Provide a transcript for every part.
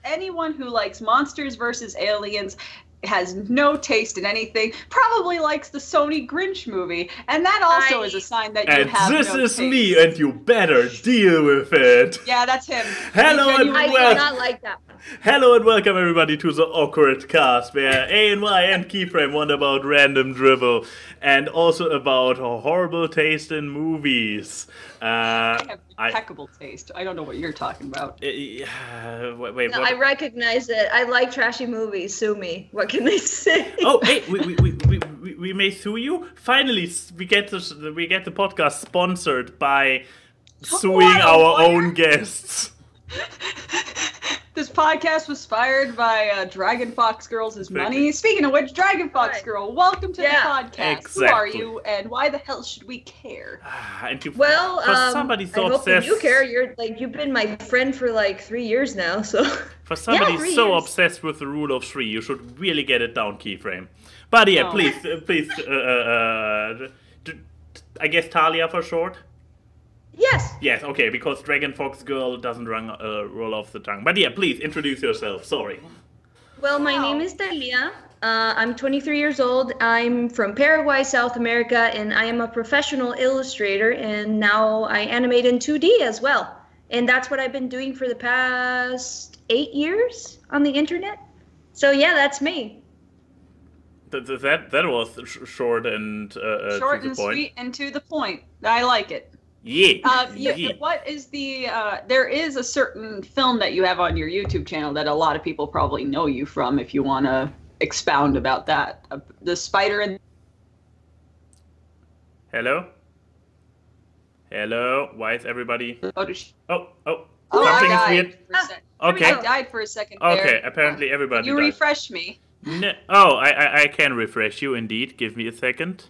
Anyone who likes Monsters vs. Aliens has no taste in anything, probably likes the Sony Grinch movie, and that also is a sign that you have no taste. And this is me, and you better deal with it. Yeah, that's him. Hello and I do not like that. Hello and welcome everybody to the Awkward Cast, where ANY and Keyframe wonder about random drivel and also about horrible taste in movies. I have impeccable taste. I don't know what you're talking about. Wait, No, what? I recognize it. I like trashy movies. Sue me. What can I say? Oh, hey, we may sue you. Finally, we get the podcast sponsored by suing our own guests. This podcast was inspired by Dragonfoxgirl's money. Speaking of which, Dragonfoxgirl, welcome to the podcast. Exactly. Who are you, and why the hell should we care? And Well, for somebody so I hope that obsessed, you care. You've been my friend for like 3 years now, so. For somebody Yeah, 3 so years. obsessed with the rule of 3, you should really get it down, Keyframe. But yeah, Oh. please, I guess Talia for short? Yes. Yes, okay, because Dragonfoxgirl doesn't roll off the tongue. But yeah, please, introduce yourself, sorry. Well, my name is Talia. I'm 23 years old. I'm from Paraguay, South America, and I am a professional illustrator, and now I animate in 2D as well. And that's what I've been doing for the past 8 years on the internet. So yeah, that's me. That was short and Short to the and point. sweet and to the point. I like it. Yeah. What is the, there is a certain film that you have on your YouTube channel that a lot of people probably know you from, if you want to expound about that. The spider and... Hello? Hello? Why is everybody... Oh, Something I is died weird. for a second. Okay. I died for a second there. Okay, apparently everybody You died. refresh me. No, oh, I can refresh you indeed. Give me a second.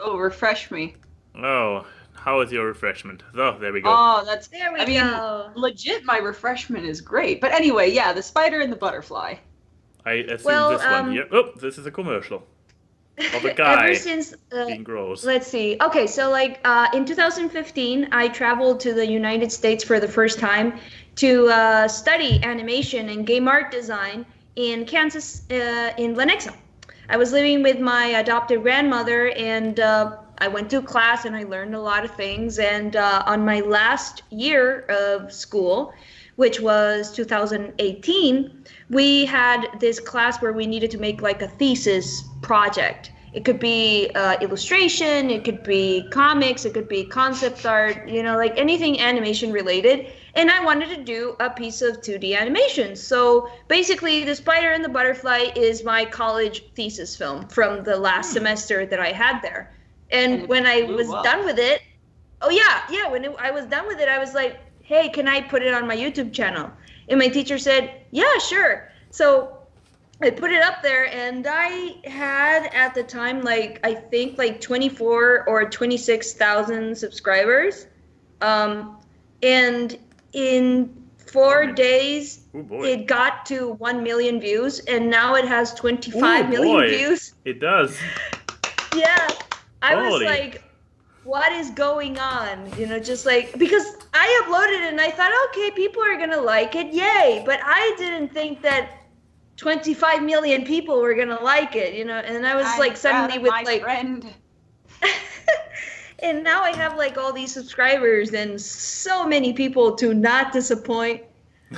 Oh, refresh me. Oh, how is your refreshment? Oh, there we go. Oh, that's... There we I mean, go. legit, my refreshment is great. But anyway, yeah, the spider and the butterfly. I assume well, this one here. Oh, this is a commercial of a guy Ever since being gross. let's see. Okay, so like in 2015, I traveled to the United States for the first time to study animation and game art design in Kansas, in Lenexa. I was living with my adopted grandmother, and I went to class and I learned a lot of things. And on my last year of school, which was 2018, we had this class where we needed to make like a thesis project. It could be illustration, it could be comics, it could be concept art, you know, like anything animation related. And I wanted to do a piece of 2D animation. So basically, The Spider and the Butterfly is my college thesis film from the last semester that I had there. And when I was done with it, I was done with it, I was like, hey, can I put it on my YouTube channel? And my teacher said, yeah, sure. So I put it up there, and I had at the time, like, I think like 24 or 26,000 subscribers. And in 4 days, it got to 1 million views, and now it has 25 million views. It does. Yeah. I was Holy. like, what is going on? You know, just like, because I uploaded it and I thought, okay, people are going to like it. Yay. But I didn't think that 25 million people were going to like it, you know, and I was like suddenly with like, friend. and now I have like all these subscribers and so many people to not disappoint.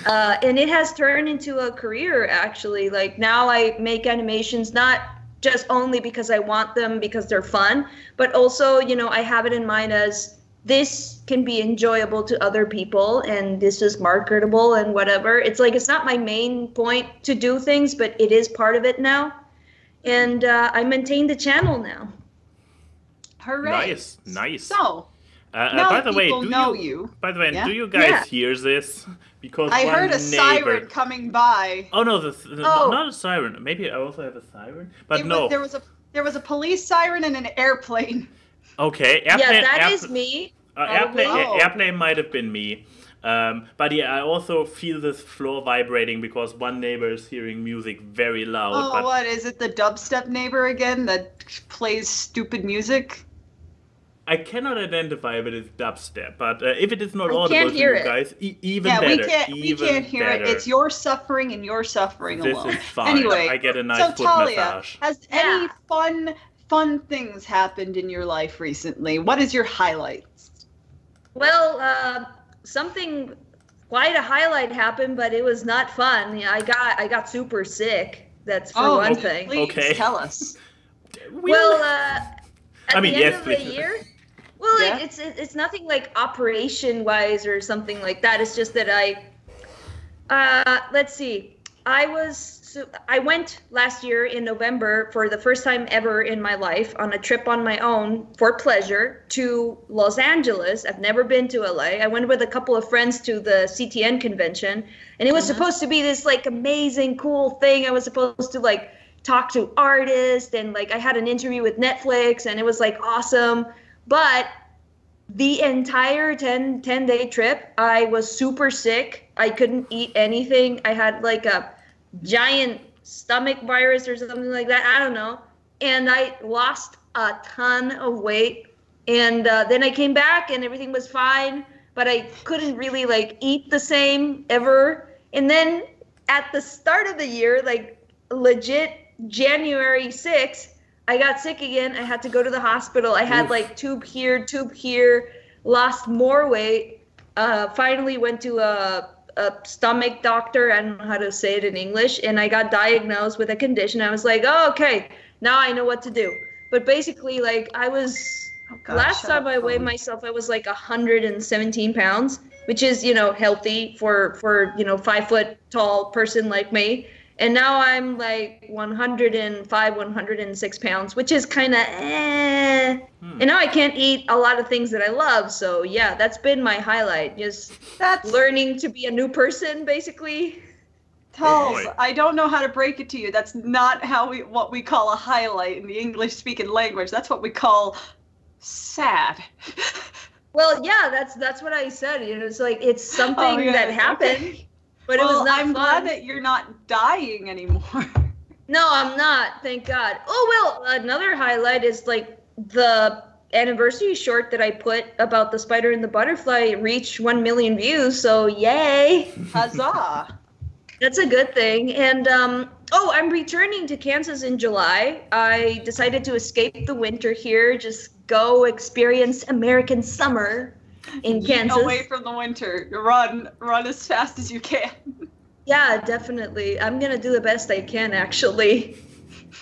And it has turned into a career, actually. Like now I make animations, not just only because I want them because they're fun, but also, you know, I have it in mind as this can be enjoyable to other people and this is marketable and whatever. It's like, it's not my main point to do things, but it is part of it now. And I maintain the channel now. Hooray. Nice. So, by the way, Yeah? do you guys hear this? Because I heard a neighbor... siren coming by. Oh no, not a siren. Maybe I also have a siren, but no. There was a police siren and an airplane. Okay, that is me. Airplane might have been me. But yeah, I also feel this floor vibrating because one neighbor is hearing music very loud. Oh, but... what is it? The dubstep neighbor again that plays stupid music? I cannot identify if it is dubstep, but if it is not I audible can't to hear you it. guys, even Yeah, better. we can't hear it. It's your suffering and your suffering This alone. is fine. Anyway, I get a nice so foot Talia, massage. has any fun things happened in your life recently? What is your highlights? Well, something quite a highlight happened, but it was not fun. Yeah, I got super sick. That's for one thing. Please Okay. tell us. Well, at I mean, the yes, end of the please. year. Well, Yeah. it's nothing like operation wise or something like that. It's just that let's see. I went last year in November for the first time ever in my life on a trip on my own for pleasure to Los Angeles. I've never been to LA. I went with a couple of friends to the CTN convention, and it was supposed to be this like amazing, cool thing. I was supposed to like talk to artists, and like I had an interview with Netflix, and it was like awesome. But the entire 10-day trip, I was super sick. I couldn't eat anything. I had like a giant stomach virus or something like that. I don't know. And I lost a ton of weight. And then I came back and everything was fine, but I couldn't really like eat the same ever. And then at the start of the year, like legit January 6th, I got sick again. I had to go to the hospital. I had like tube here, lost more weight. Finally went to a stomach doctor. I don't know how to say it in English. And I got diagnosed with a condition. I was like, oh, okay, now I know what to do. But basically, like I was, last time I weighed myself, I was like 117 pounds, which is, you know, healthy for 5 foot tall person like me. And now I'm like 105, 106 pounds, which is kind of And now I can't eat a lot of things that I love. So yeah, that's been my highlight. Just learning to be a new person, basically. Tulls, I don't know how to break it to you. That's not what we call a highlight in the English-speaking language. That's what we call sad. Well, yeah, that's what I said. You know, it's like it's something that happened. Okay. But it was not I'm fun. glad that you're not dying anymore. No, I'm not. Thank God. Oh, well, another highlight is like the anniversary short that I put about the spider and the butterfly reached 1 million views. So yay. Huzzah. That's a good thing. And I'm returning to Kansas in July. I decided to escape the winter here, just go experience American summer in Kansas. Away from the winter. Run as fast as you can. Yeah, definitely. I'm gonna do the best I can, actually.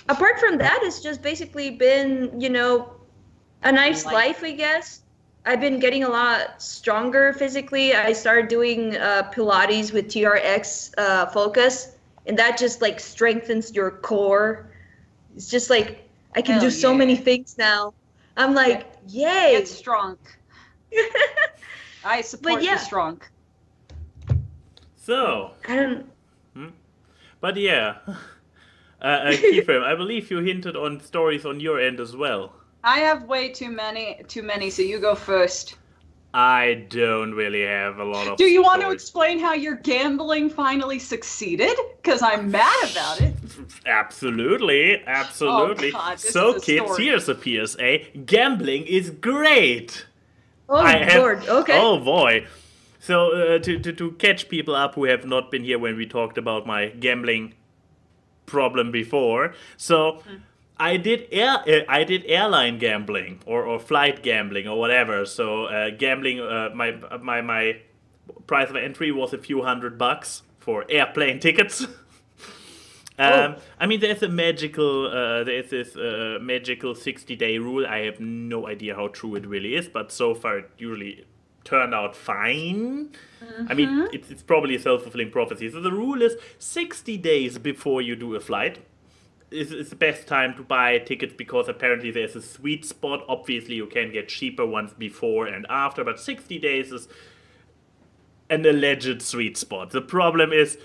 Apart from that, it's just basically been, you know, a nice life, I guess. I've been getting a lot stronger physically. I started doing Pilates with TRX focus, and that just like strengthens your core. It's just like I can do so many things now. I'm like, yay! Get strong. I support the strong. So. I don't. But yeah, Keyframe, I believe you hinted on stories on your end as well. I have way too many, so you go first. I don't really have a lot of Do you want to explain how your gambling finally succeeded? Because I'm mad about it. Absolutely. Oh, God, So kids, here's a PSA. Gambling is great. Oh, Lord, okay. Oh, boy. So, to catch people up who have not been here when we talked about my gambling problem before. So, I did airline gambling or flight gambling or whatever. So, gambling, my price of entry was a few $100 for airplane tickets. I mean, there's this magical 60-day rule. I have no idea how true it really is, but so far it usually turned out fine. I mean, it's probably a self-fulfilling prophecy. So the rule is 60 days before you do a flight is the best time to buy tickets, because apparently there's a sweet spot. Obviously, you can get cheaper ones before and after, but 60 days is an alleged sweet spot. The problem is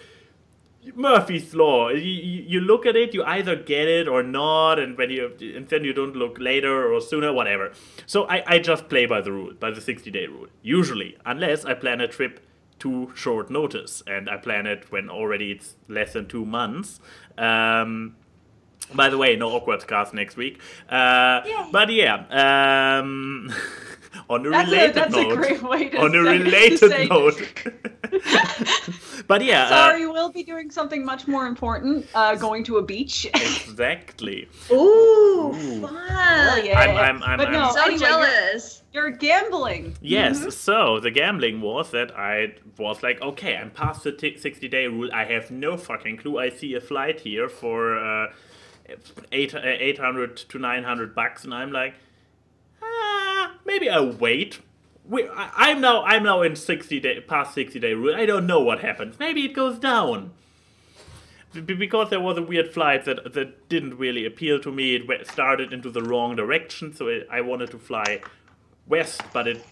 Murphy's Law. You look at it, you either get it or not, and then you don't look later or sooner, whatever. So I just play by the rule, by the 60-day rule. Usually, unless I plan a trip too short notice, and I plan it when already it's less than 2 months. By the way, no AWKWARDCast next week. But yeah, on a related note. A great way to on a say, related note. But yeah. Sorry, we'll be doing something much more important. Going to a beach. Exactly. Ooh, fun! Oh, yeah. I'm so jealous. You're gambling. Yes, so the gambling was that I was like, okay, I'm past the 60-day rule. I have no fucking clue. I see a flight here for 800 to 900 bucks, and I'm like, maybe I'll wait. I'm now in past 60-day rule. I don't know what happens. Maybe it goes down. Because there was a weird flight that didn't really appeal to me. It started into the wrong direction, so I wanted to fly west, but it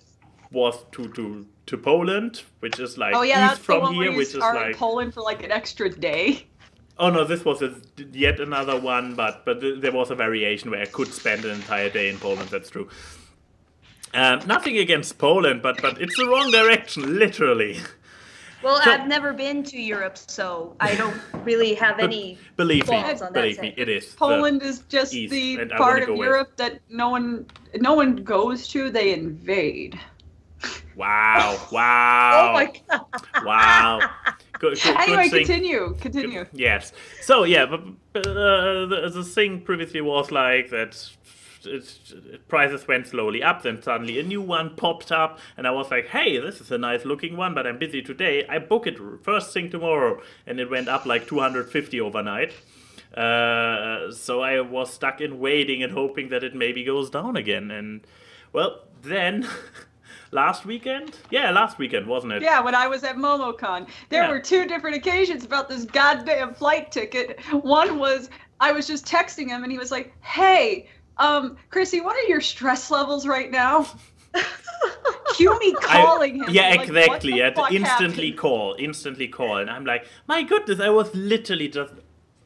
was to Poland, which is like east from here, which is like Poland for like an extra day. Oh no, this was yet another one, but there was a variation where I could spend an entire day in Poland. That's true. Nothing against Poland, but it's the wrong direction, literally. Well, I've never been to Europe, so I don't really have any thoughts on that. Believe me, it is. Poland is just the part of Europe that no one goes to. They invade. Wow! Oh my god! Wow! Anyway, continue. Yes. So yeah, but the thing previously was like that. Prices went slowly up, then suddenly a new one popped up, and I was like, hey, this is a nice looking one, but I'm busy today. I book it first thing tomorrow, and it went up like 250 overnight. So I was stuck in waiting and hoping that it maybe goes down again. And well, then last weekend, wasn't it? Yeah, when I was at MomoCon, there were two different occasions about this goddamn flight ticket. One was I was just texting him, and he was like, hey, Chrissy, what are your stress levels right now? Cue me calling him. Yeah, like, exactly. Instantly call. And I'm like, my goodness, I was literally just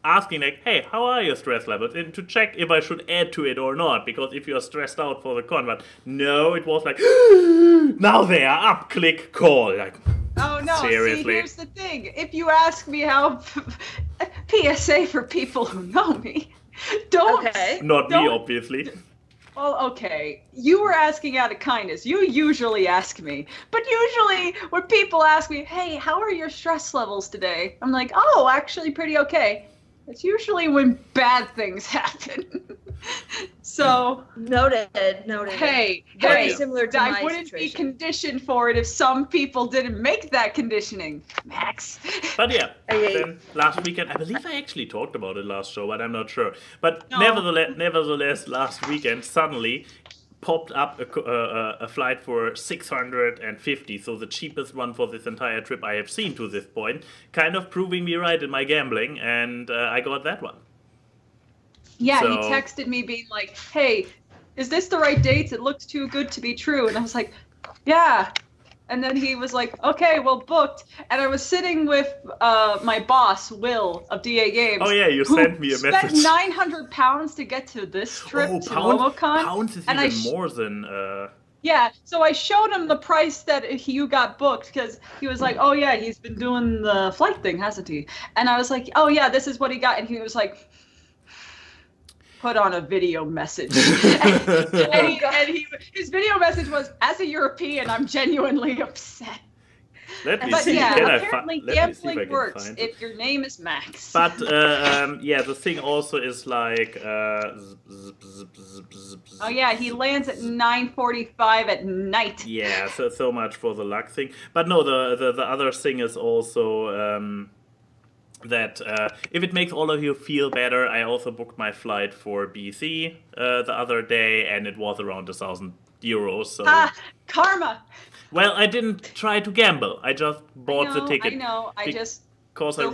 asking like, hey, how are your stress levels? And to check if I should add to it or not. Because if you're stressed out for the con, but no, it was like, now they are up, click, call. Like, oh no, seriously. See, here's the thing. If you ask me how, PSA for people who know me, Not me, obviously. Well, okay. You were asking out of kindness. You usually ask me. But usually when people ask me, hey, how are your stress levels today? I'm like, oh, actually pretty okay. It's usually when bad things happen. So noted. Hey, very similar to my I wouldn't situation. be conditioned for it if some people didn't make that conditioning, Max. But yeah, then last weekend, I believe I actually talked about it last show, but I'm not sure. But No. nevertheless, last weekend suddenly popped up a flight for 650, so the cheapest one for this entire trip I have seen to this point, kind of proving me right in my gambling, and I got that one. Yeah, he texted me being like, hey, is this the right dates? It looks too good to be true. And I was like, yeah. And then he was like, okay, well, booked. And I was sitting with my boss, Will, of DA Games. Oh, yeah, you sent me a message. Spent £900 to get to this trip to MomoCon. Pounds is even more than... Yeah, so I showed him the price that you got booked, because he was like, oh, yeah, he's been doing the flight thing, hasn't he? And I was like, oh, yeah, this is what he got. And he was like... put on a video message. His video message was, as a European, I'm genuinely upset. Let me but see. yeah, Can apparently gambling works if your name is Max. But yeah, the thing also is like oh yeah, he lands at 9:45 at night. Yeah, so much for the luck thing. But no, the other thing is also that if it makes all of you feel better, I also booked my flight for BC the other day, and it was around €1,000. So karma. Well, I didn't try to gamble. I just bought the ticket. I know. Because I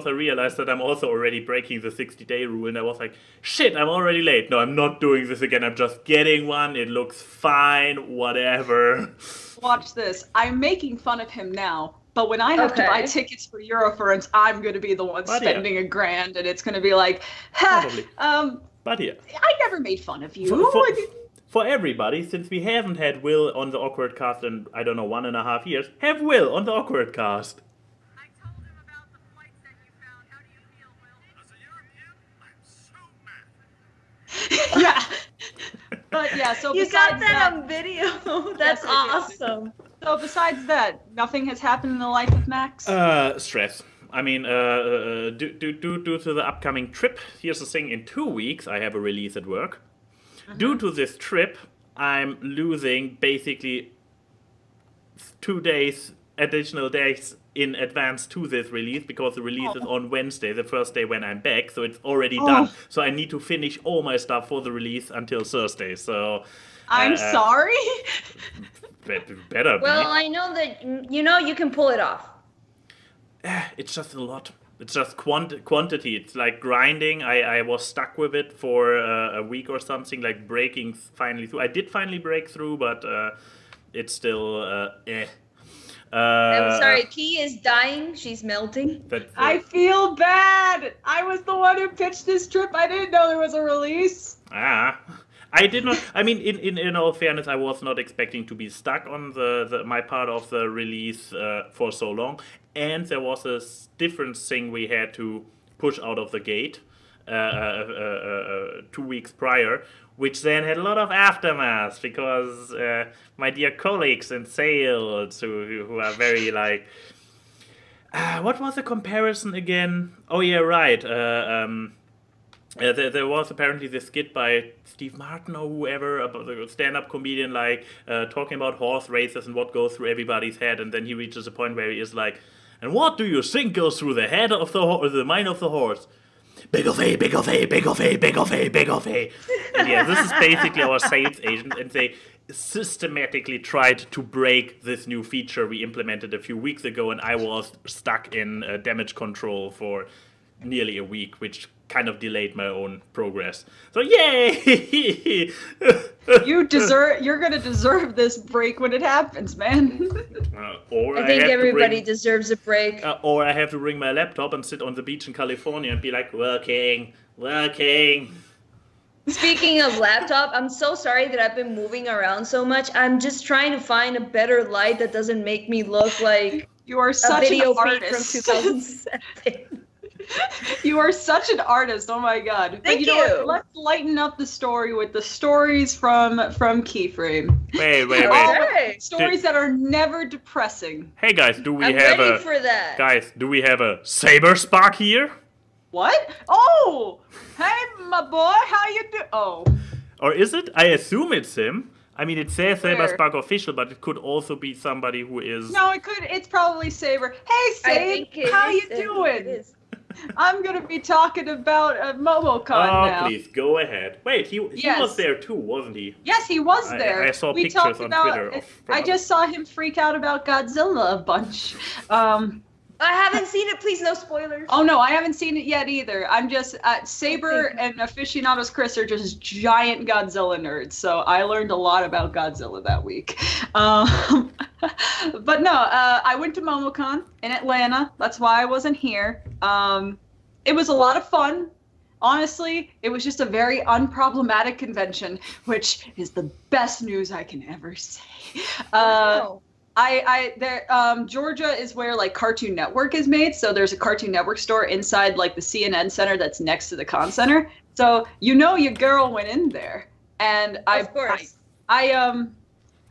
realized that I'm also already breaking the 60-day rule, and I was like, shit, I'm already late. No, I'm not doing this again. I'm just getting one. It looks fine. Whatever. Watch this. I'm making fun of him now. But when I have to buy tickets for Eurofurence, I'm going to be the one spending $1,000, and it's going to be like, but yeah. I never made fun of you. For everybody, since we haven't had Will on the AWKWARDcast in, I don't know, 1.5 years, have Will on the AWKWARDcast. I told him about the flights that you found. How do you feel, Will? As a European, I Yeah. But yeah, so You besides got that on video. That's Yes, I did. awesome. So besides that, nothing has happened in the life of Max? Stress. I mean, due to the upcoming trip, here's the thing, in 2 weeks I have a release at work. Due to this trip, I'm losing basically 2 days, additional days in advance to this release, because the release is on Wednesday, the first day when I'm back, so it's already done. So I need to finish all my stuff for the release until Thursday, so... I'm sorry? Better Well, be. I know that you can pull it off. It's just a lot. It's just quantity. It's like grinding. I was stuck with it for a week or something, like breaking finally through. I did finally break through, but it's still I'm sorry, Key is dying. She's melting. I feel bad. I was the one who pitched this trip. I didn't know there was a release. I did not. I mean, in all fairness, I was not expecting to be stuck on my part of the release for so long. And there was a different thing we had to push out of the gate 2 weeks prior, which then had a lot of aftermath, because my dear colleagues in sales who are very like... what was the comparison again? Oh yeah, right. There was apparently this skit by Steve Martin or whoever, about the stand-up comedian, like talking about horse races and what goes through everybody's head, and then he reaches a point where he is like, "And what do you think goes through the head of the mind of the horse? Big of A, big of A, big of A, big of A, big of A." And yeah, this is basically our sales agent, and they systematically tried to break this new feature we implemented a few weeks ago, and I was stuck in damage control for nearly a week, which kind of delayed my own progress. So yay! You're gonna deserve this break when it happens, man. I think everybody deserves a break. Or I have to bring my laptop and sit on the beach in California and be like, working. Speaking of laptop, I'm so sorry that I've been moving around so much. I'm just trying to find a better light that doesn't make me look like you are a such video an feed from artist. 2007. You are such an artist. Oh my god. Thank you. Know what? Let's lighten up the story with the stories from Keyframe. Wait. Okay. Stories that are never depressing. Hey guys, do we I'm have ready for that. Guys, do we have a Saber Spark here? What? Oh! Hey, my boy, how you do? Oh. Or is it? I assume it's him. I mean, it says Saber Where? Spark official, but it could also be somebody who is... No, it's probably Saber. Hey, Saber, how you doing? I'm gonna be talking about MomoCon now. Oh, please, go ahead. Wait, he was there too, wasn't he? Yes, he was there. I saw we pictures talked on about, Twitter. I just saw him freak out about Godzilla a bunch. I haven't seen it. Please, no spoilers. Oh no, I haven't seen it yet either. I'm just Saber and Aficionados Chris are just giant Godzilla nerds, so I learned a lot about Godzilla that week. But no, I went to MomoCon in Atlanta. That's why I wasn't here. It was a lot of fun. Honestly, it was just a very unproblematic convention, which is the best news I can ever say. Wow. Georgia is where like Cartoon Network is made, so there's a Cartoon Network store inside like the CNN Center that's next to the Con Center. So your girl went in there, and Of course. I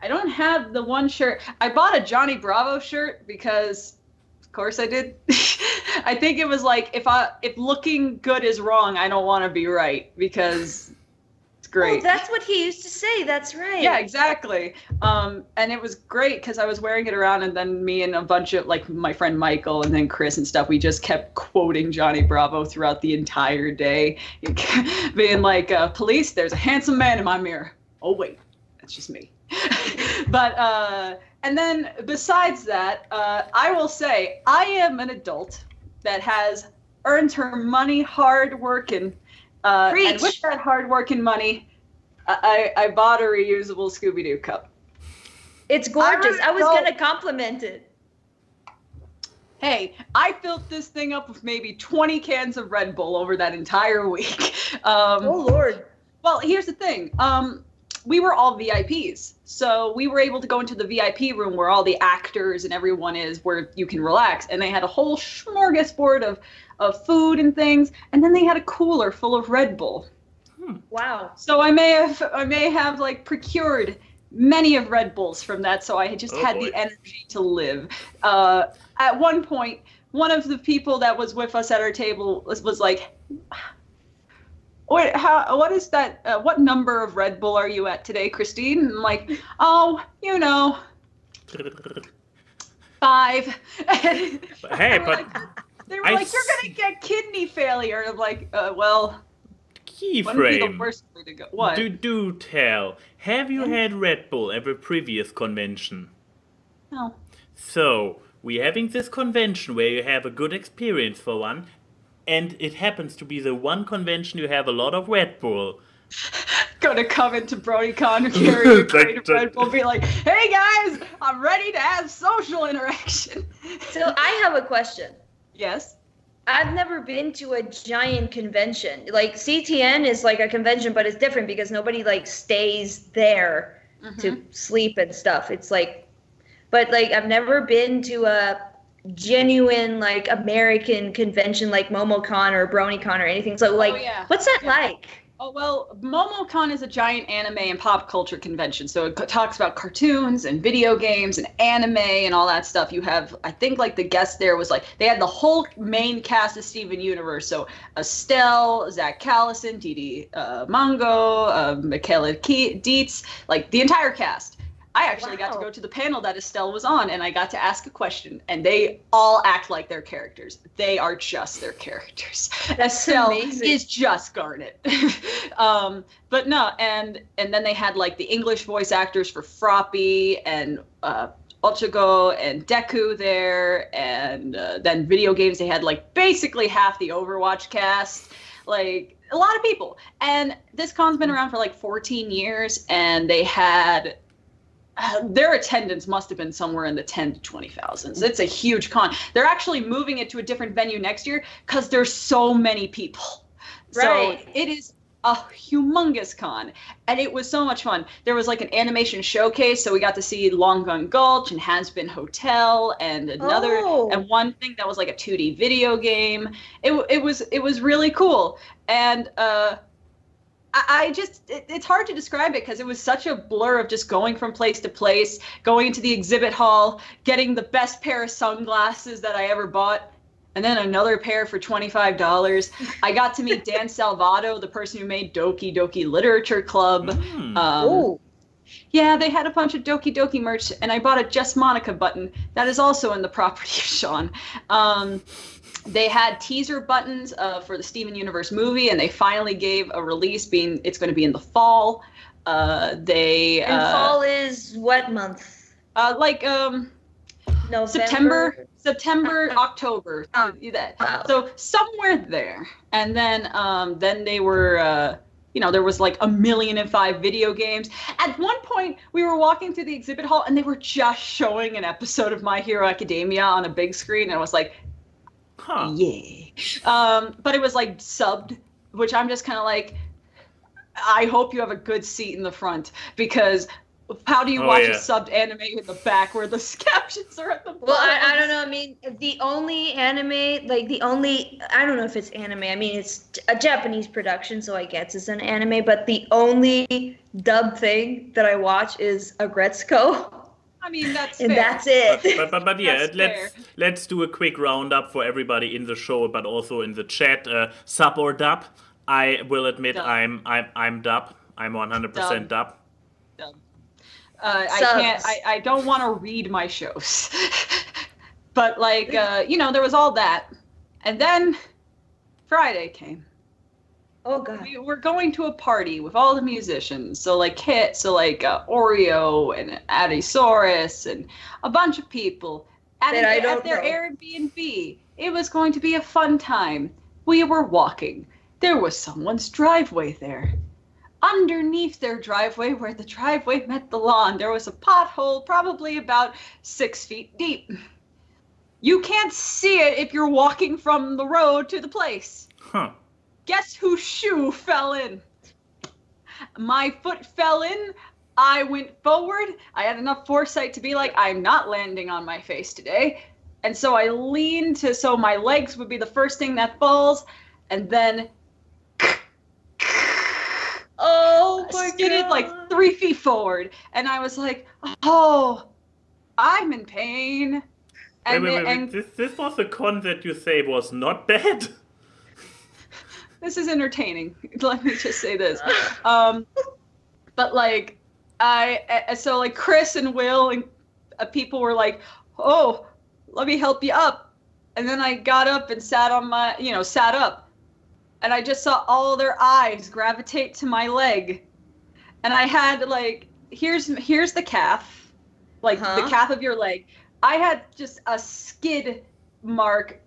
don't have the one shirt. I bought a Johnny Bravo shirt because, of course, I did. I think it was like if looking good is wrong, I don't want to be right, because it's great. Oh, that's what he used to say. That's right. Yeah, exactly. And it was great because I was wearing it around, and then me and a bunch of like my friend Michael and then Chris and stuff, we just kept quoting Johnny Bravo throughout the entire day, being like, "Police, there's a handsome man in my mirror." Oh wait, that's just me. But and then besides that, I will say I am an adult that has earned her money hard working. And with that hard working money, I bought a reusable Scooby-Doo cup. It's gorgeous. I was going to compliment it. Hey, I filled this thing up with maybe 20 cans of Red Bull over that entire week. Oh, Lord. Well, here's the thing. We were all VIPs. So we were able to go into the VIP room where all the actors and everyone is, where you can relax. And they had a whole smorgasbord of food and things. And then they had a cooler full of Red Bull. Wow. So I may have like procured many of Red Bulls from that, so I just had the energy to live. At one point, one of the people that was with us at our table was like, what is that? What number of Red Bull are you at today, Christine? And I'm like, oh, 5. Hey, but they were like, you're gonna get kidney failure. And I'm like, well, Keyframe. wouldn't be the worst way to go. What? Do tell. Have you had Red Bull at a previous convention? No. So, we're having this convention where you have a good experience for one, and it happens to be the one convention you have a lot of Red Bull. Gonna come into BronyCon carry a crate of Red Bull, be like, hey guys, I'm ready to have social interaction. So I have a question. Yes? I've never been to a giant convention. Like CTN is like a convention, but it's different because nobody like stays there to sleep and stuff. It's like, but like I've never been to a genuine like American convention like MomoCon or BronyCon or anything. So like, what's that like? Oh, well, MomoCon is a giant anime and pop culture convention. So it talks about cartoons and video games and anime and all that stuff. You have, I think, like, the guest there was, like, they had the whole main cast of Steven Universe. So Estelle, Zach Callison, Didi Mango, Michaela Dietz, like, the entire cast. I actually got to go to the panel that Estelle was on, and I got to ask a question, and they all act like their characters. They are just their characters. Estelle is just Garnet. But no, and then they had like the English voice actors for Froppy and Ochago and Deku there, and then video games. They had like basically half the Overwatch cast, like a lot of people. And this con's been around for like 14 years, and they had. Their attendance must have been somewhere in the 10 to 20,000s. It's a huge con. They're actually moving it to a different venue next year because there's so many people. Right. So it is a humongous con, and it was so much fun. There was like an animation showcase, so we got to see Long Gun Gulch and Has Been Hotel and another and one thing that was like a 2D video game. It was really cool, and I just, it's hard to describe it because it was such a blur of just going from place to place, going into the exhibit hall, getting the best pair of sunglasses that I ever bought, and then another pair for $25. I got to meet Dan Salvato, the person who made Doki Doki Literature Club. Yeah, they had a bunch of Doki Doki merch, and I bought a Just Monica button that is also in the property of Sean. They had teaser buttons for the Steven Universe movie, and they finally gave a release. It's going to be in the fall. And fall is what month? November, September, October. Wow. So somewhere there. And then they were. There was like 1,000,005 video games. At one point, we were walking through the exhibit hall, and they were just showing an episode of My Hero Academia on a big screen, and I was like. Yeah. But it was like subbed, which I'm just kind of like, I hope you have a good seat in the front, because how do you watch a subbed anime in the back where the captions are at the bottom? Well, I don't know. I mean, the only anime, I don't know if it's anime. I mean, it's a Japanese production, so I guess it's an anime. But the only dub thing that I watch is Agretsuko. I mean, that's and fair. That's it. But yeah, let's do a quick roundup for everybody in the show, but also in the chat. Sub or dub? I will admit dub. I'm dub. I'm 100% dub. Dub. I don't want to read my shows, but like there was all that, and then Friday came. Oh God. We were going to a party with all the musicians. So like Oreo and Adisaurus and a bunch of people at their Airbnb. It was going to be a fun time. We were walking. There was someone's driveway there. Underneath their driveway, where the driveway met the lawn, there was a pothole probably about 6 feet deep. You can't see it if you're walking from the road to the place. Huh. Guess whose shoe fell in? My foot fell in. I went forward. I had enough foresight to be like, I'm not landing on my face today. And so I leaned so my legs would be the first thing that falls. And then skidded like 3 feet forward, and I was like, oh, I'm in pain. And, wait. This was a con that you say was not bad? This is entertaining. Let me just say this. But like, so like Chris and Will and people were like, oh, let me help you up. And then I got up and sat up. And I just saw all their eyes gravitate to my leg. And I had like, here's the calf, like the calf of your leg. I had just a skid mark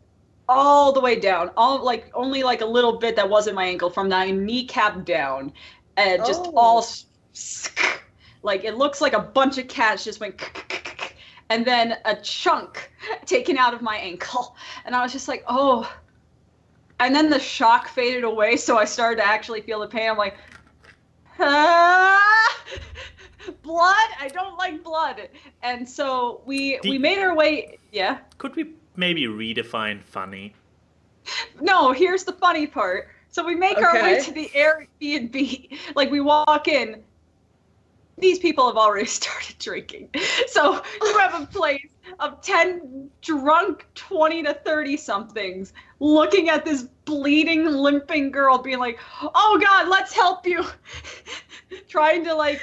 all the way down, only like a little bit that wasn't my ankle from my kneecap down, and just all like it looks like a bunch of cats just went, and then a chunk taken out of my ankle, and I was just like, oh. And then the shock faded away, so I started to actually feel the pain. I'm like, ah! Blood? I don't like blood. And so we made our way. Yeah. Could we maybe redefine funny? No, here's the funny part. So we make our way to the Airbnb. Like we walk in. These people have already started drinking. So you have a place of 10 drunk 20 to 30 somethings looking at this bleeding, limping girl being like, oh God, let's help you. Trying to like,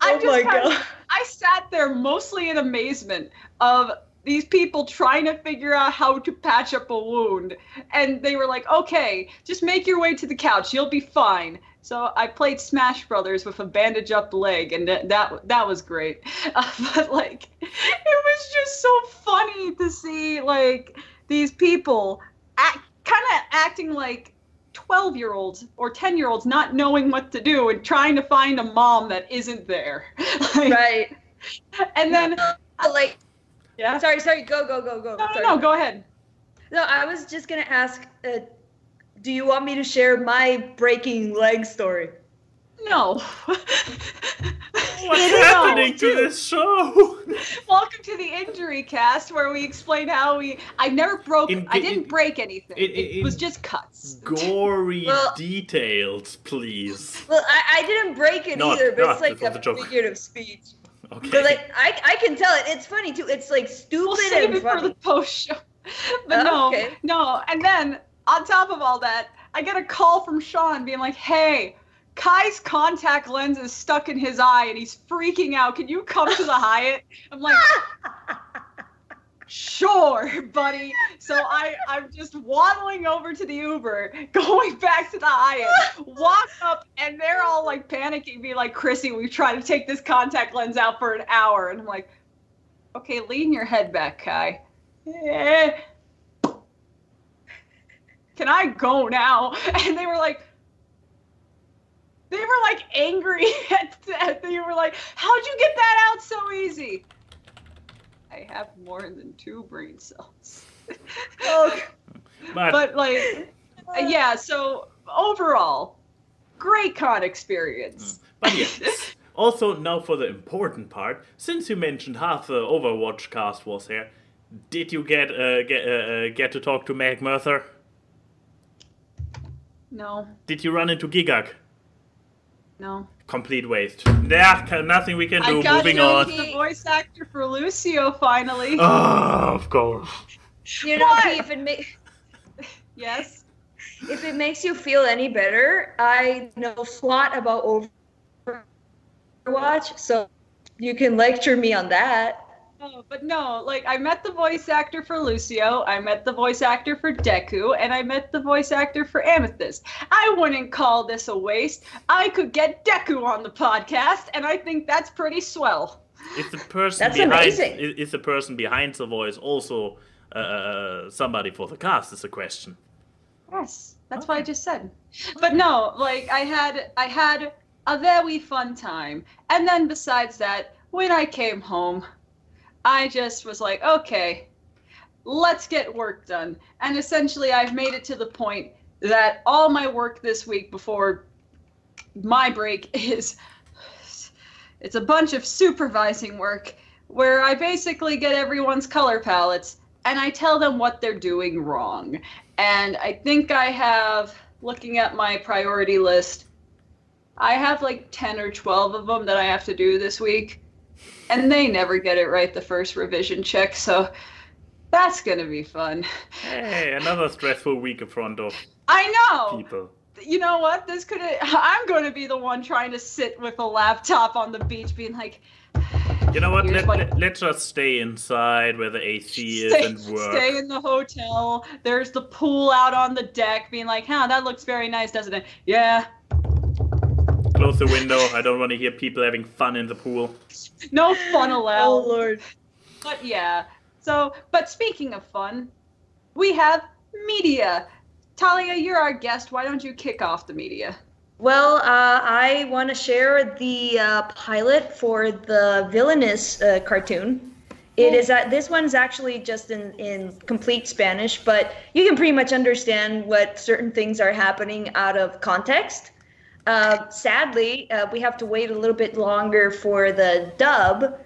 I sat there mostly in amazement of these people trying to figure out how to patch up a wound. And they were like, okay, just make your way to the couch. You'll be fine. So I played Smash Brothers with a bandage up leg, and that was great. But like, it was just so funny to see like these people kind of acting like 12-year-olds or 10-year-olds, not knowing what to do and trying to find a mom that isn't there. Like, right. And then like, yeah. Sorry. Go. No, go ahead. No, I was just gonna ask. Do you want me to share my breaking leg story? No. What's happening to this show? Welcome to the injury cast, where we explain how I didn't break anything. It was just cuts. Gory details, please. Well, I didn't break it either, but it's like a figurative speech. Okay. But like, I can tell it. It's funny too. It's like stupid we'll save and it funny. for the post show. But no. And then on top of all that, I get a call from Sean being like, hey, Kai's contact lens is stuck in his eye and he's freaking out. Can you come to the Hyatt? I'm like, sure, buddy. So I'm just waddling over to the Uber, going back to the Hyatt, walk up, and they're all like panicking, being like, Chrissy, we've tried to take this contact lens out for an hour. And I'm like, okay, lean your head back, Kai. Can I go now? And they were like angry at that. They were like, how'd you get that out so easy? I have more than 2 brain cells. But like, yeah, so overall, great con experience. But yes. Also, now for the important part. Since you mentioned half the Overwatch cast was here, did you get to talk to Meg Merther? No. Did you run into Gigak? No. Complete waste. Yeah, nothing we can do. Moving on. The voice actor for Lucio finally. Oh, of course. You know, Yes. If it makes you feel any better, I know a lot about Overwatch, so you can lecture me on that. Oh, but no, like I met the voice actor for Lucio, I met the voice actor for Deku, and I met the voice actor for Amethyst. I wouldn't call this a waste. I could get Deku on the podcast, and I think that's pretty swell. Is the person behind the voice also somebody for the cast? Is the question. Yes, that's what I just said. But no, like I had a very fun time, and then besides that, when I came home, I just was like, okay, let's get work done. And essentially, I've made it to the point that all my work this week before my break it's a bunch of supervising work where I basically get everyone's color palettes and I tell them what they're doing wrong. And I think I have, looking at my priority list, I have like 10 or 12 of them that I have to do this week, and they never get it right the first revision check, so that's gonna be fun. Hey, another stressful week in front of I know! people. You know what? I'm going to be the one trying to sit with a laptop on the beach being like... You know what? Here's Let's just stay inside where the AC is and work. Stay in the hotel. There's the pool out on the deck being like, that looks very nice, doesn't it? Yeah. Close the window. I don't want to hear people having fun in the pool. No fun allowed. Oh, Lord. But yeah. So, but speaking of fun, we have media. Talia, you're our guest. Why don't you kick off the media? Well, I want to share the pilot for the Villanos cartoon. It is this one's actually just in complete Spanish, but you can pretty much understand what certain things are happening out of context. Sadly, we have to wait a little bit longer for the dub,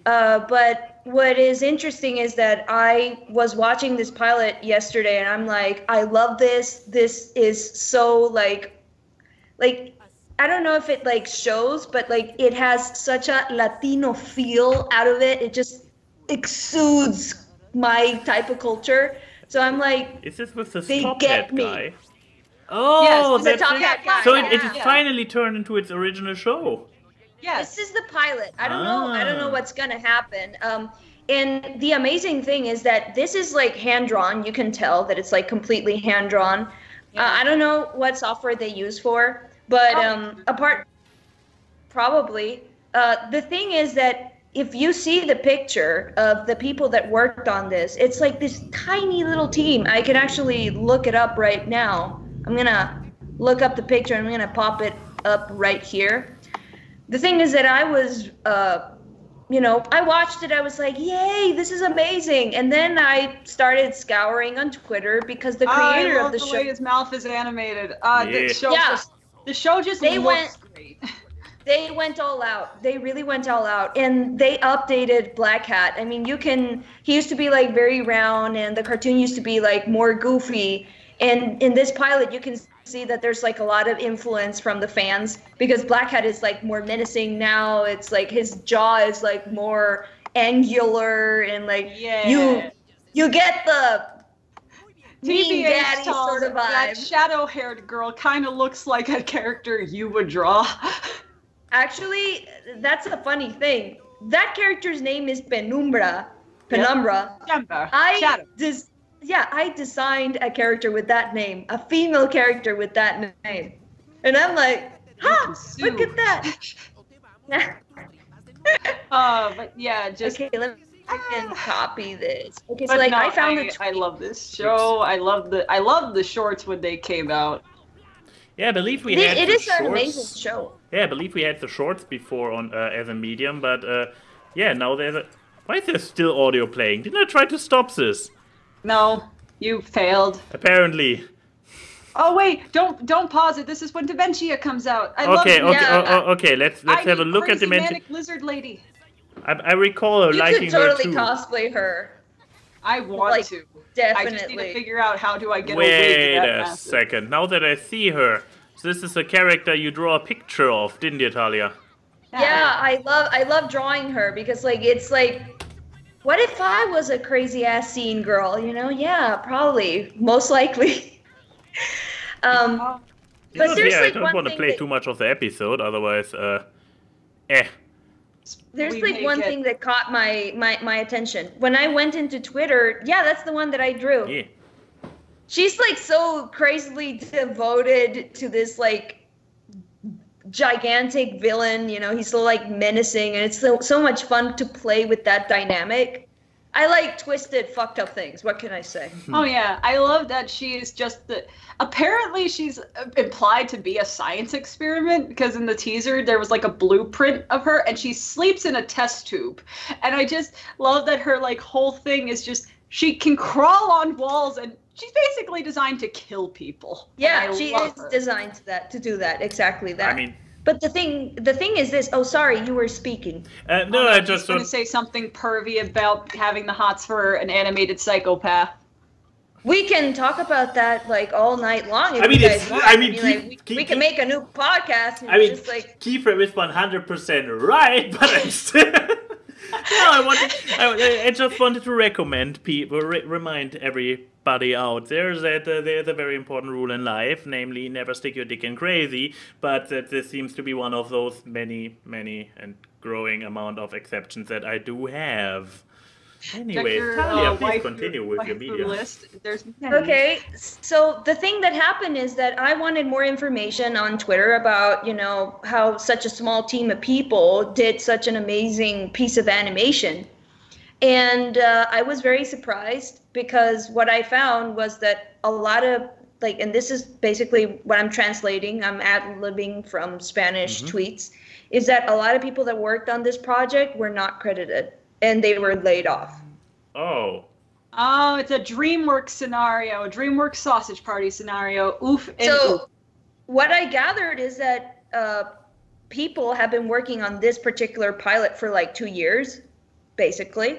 but what is interesting is that I was watching this pilot yesterday, and I'm like, I love this. This is so like I don't know if it like shows, but like it has such a Latino feel out of it. It just exudes my type of culture. So I'm like, is this with the they Top get Hat me. guy? Oh, Yes, the Top Hat guy. So Yeah. it finally turned into its original show. Yes. This is the pilot. I don't know what's gonna happen. And the amazing thing is that this is like hand drawn. You can tell that it's like completely hand drawn. Yeah. I don't know what software they use for, but probably. The thing is that if you see the picture of the people that worked on this, it's like this tiny little team. I can actually look it up right now. I'm gonna look up the picture and I'm gonna pop it up right here. The thing is that I was, I watched it. I was like, yay, this is amazing. And then I started scouring on Twitter because the creator of the show. I love the way his mouth is animated. Yeah. The show just looks great. They went all out. They really went all out. And they updated Black Hat. I mean, he used to be like very round and the cartoon used to be like more goofy. And in this pilot, you can see that there's like a lot of influence from the fans because Black Hat is like more menacing now. It's like his jaw is like more angular and like you get the mean daddy sort of vibe. That shadow-haired girl kind of looks like a character you would draw. Actually, that's a funny thing. That character's name is Penumbra. Penumbra. Shadow. I designed a character with that name, a female character with that name. And I'm like, look at that. But yeah, just... Okay, let me copy this. Okay, so But like no, I found I love this show. I love the shorts when they came out. Yeah, I believe we had it the is shorts. an amazing show. Yeah, I believe we had the shorts before on as a medium, but now there's a... Why is there still audio playing? Didn't I try to stop this? No, you failed. Apparently. Oh wait, don't pause it. This is when Dementia comes out. Okay, let's have a look at Dementia. Manic lizard lady. I recall her You liking could totally her too. cosplay her. I want to. Definitely. I just need to figure out how do I get Wait away with that a massive. second. Now that I see her, so this is a character you draw a picture of, didn't you, Talia? Yeah, I love drawing her because like it's like, what if I was a crazy ass scene girl? Yeah, probably, most likely. But there's I like don't one want to thing play that, too much of the episode, otherwise, there's We like make one it- thing that caught my attention when I went into Twitter. Yeah, that's the one that I drew. Yeah. She's like so crazily devoted to this like gigantic villain. He's so like menacing, and it's so much fun to play with that dynamic. I like twisted, fucked up things. What can I say? Oh yeah, I love that she is just apparently she's implied to be a science experiment because in the teaser there was like a blueprint of her and she sleeps in a test tube. And I just love that her like whole thing is just she can crawl on walls and she's basically designed to kill people. Yeah, she is designed to do that, exactly that. I mean, but the thing is this. Oh, sorry, you were speaking. no, I just going to say something pervy about having the hots for an animated psychopath. We can talk about that like all night long if you guys want. We can make a new podcast. And just like Keyframe is 100% right, but I'm still. I just wanted to recommend people, remind everybody out there that there's a very important rule in life, namely never stick your dick in crazy, but that this seems to be one of those many and growing amount of exceptions that I do have. Anyway, Talia, please continue with your media. List. Okay, so the thing that happened is that I wanted more information on Twitter about, how such a small team of people did such an amazing piece of animation. And I was very surprised because what I found was that a lot of, and this is basically what I'm translating, I'm ad-libbing from Spanish tweets, is that a lot of people that worked on this project were not credited. And they were laid off. Oh, it's a DreamWorks scenario, a DreamWorks sausage party scenario. Oof and oof. What I gathered is that people have been working on this particular pilot for like 2 years, basically.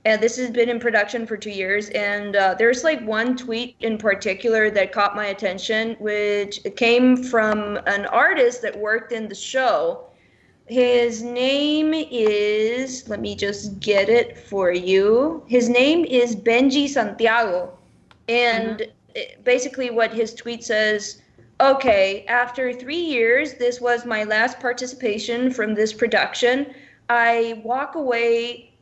And this has been in production for 2 years. And there's like one tweet in particular that caught my attention, which came from an artist that worked in the show. His name is, let me just get it for you. His name is Benji Santiago. And basically what his tweet says, okay, after 3 years, this was my last participation from this production. I walk away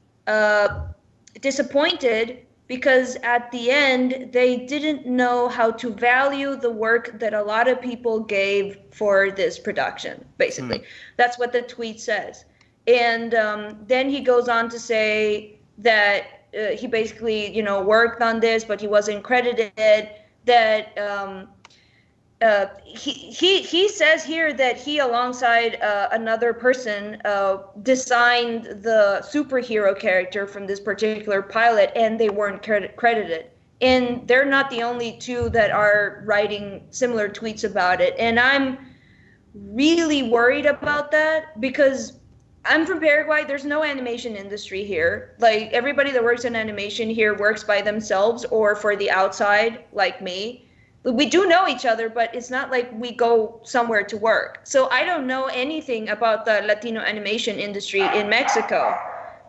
disappointed because at the end, they didn't know how to value the work that a lot of people gave for this production, basically. That's what the tweet says. And then he goes on to say that he basically, worked on this, but he wasn't credited, that he says here that he, alongside another person, designed the superhero character from this particular pilot, and they weren't credited. And they're not the only two that are writing similar tweets about it. And I'm really worried about that because I'm from Paraguay. There's no animation industry here. Like, everybody that works in animation here works by themselves or for the outside, like me. We do know each other, but it's not like we go somewhere to work. So I don't know anything about the Latino animation industry in Mexico.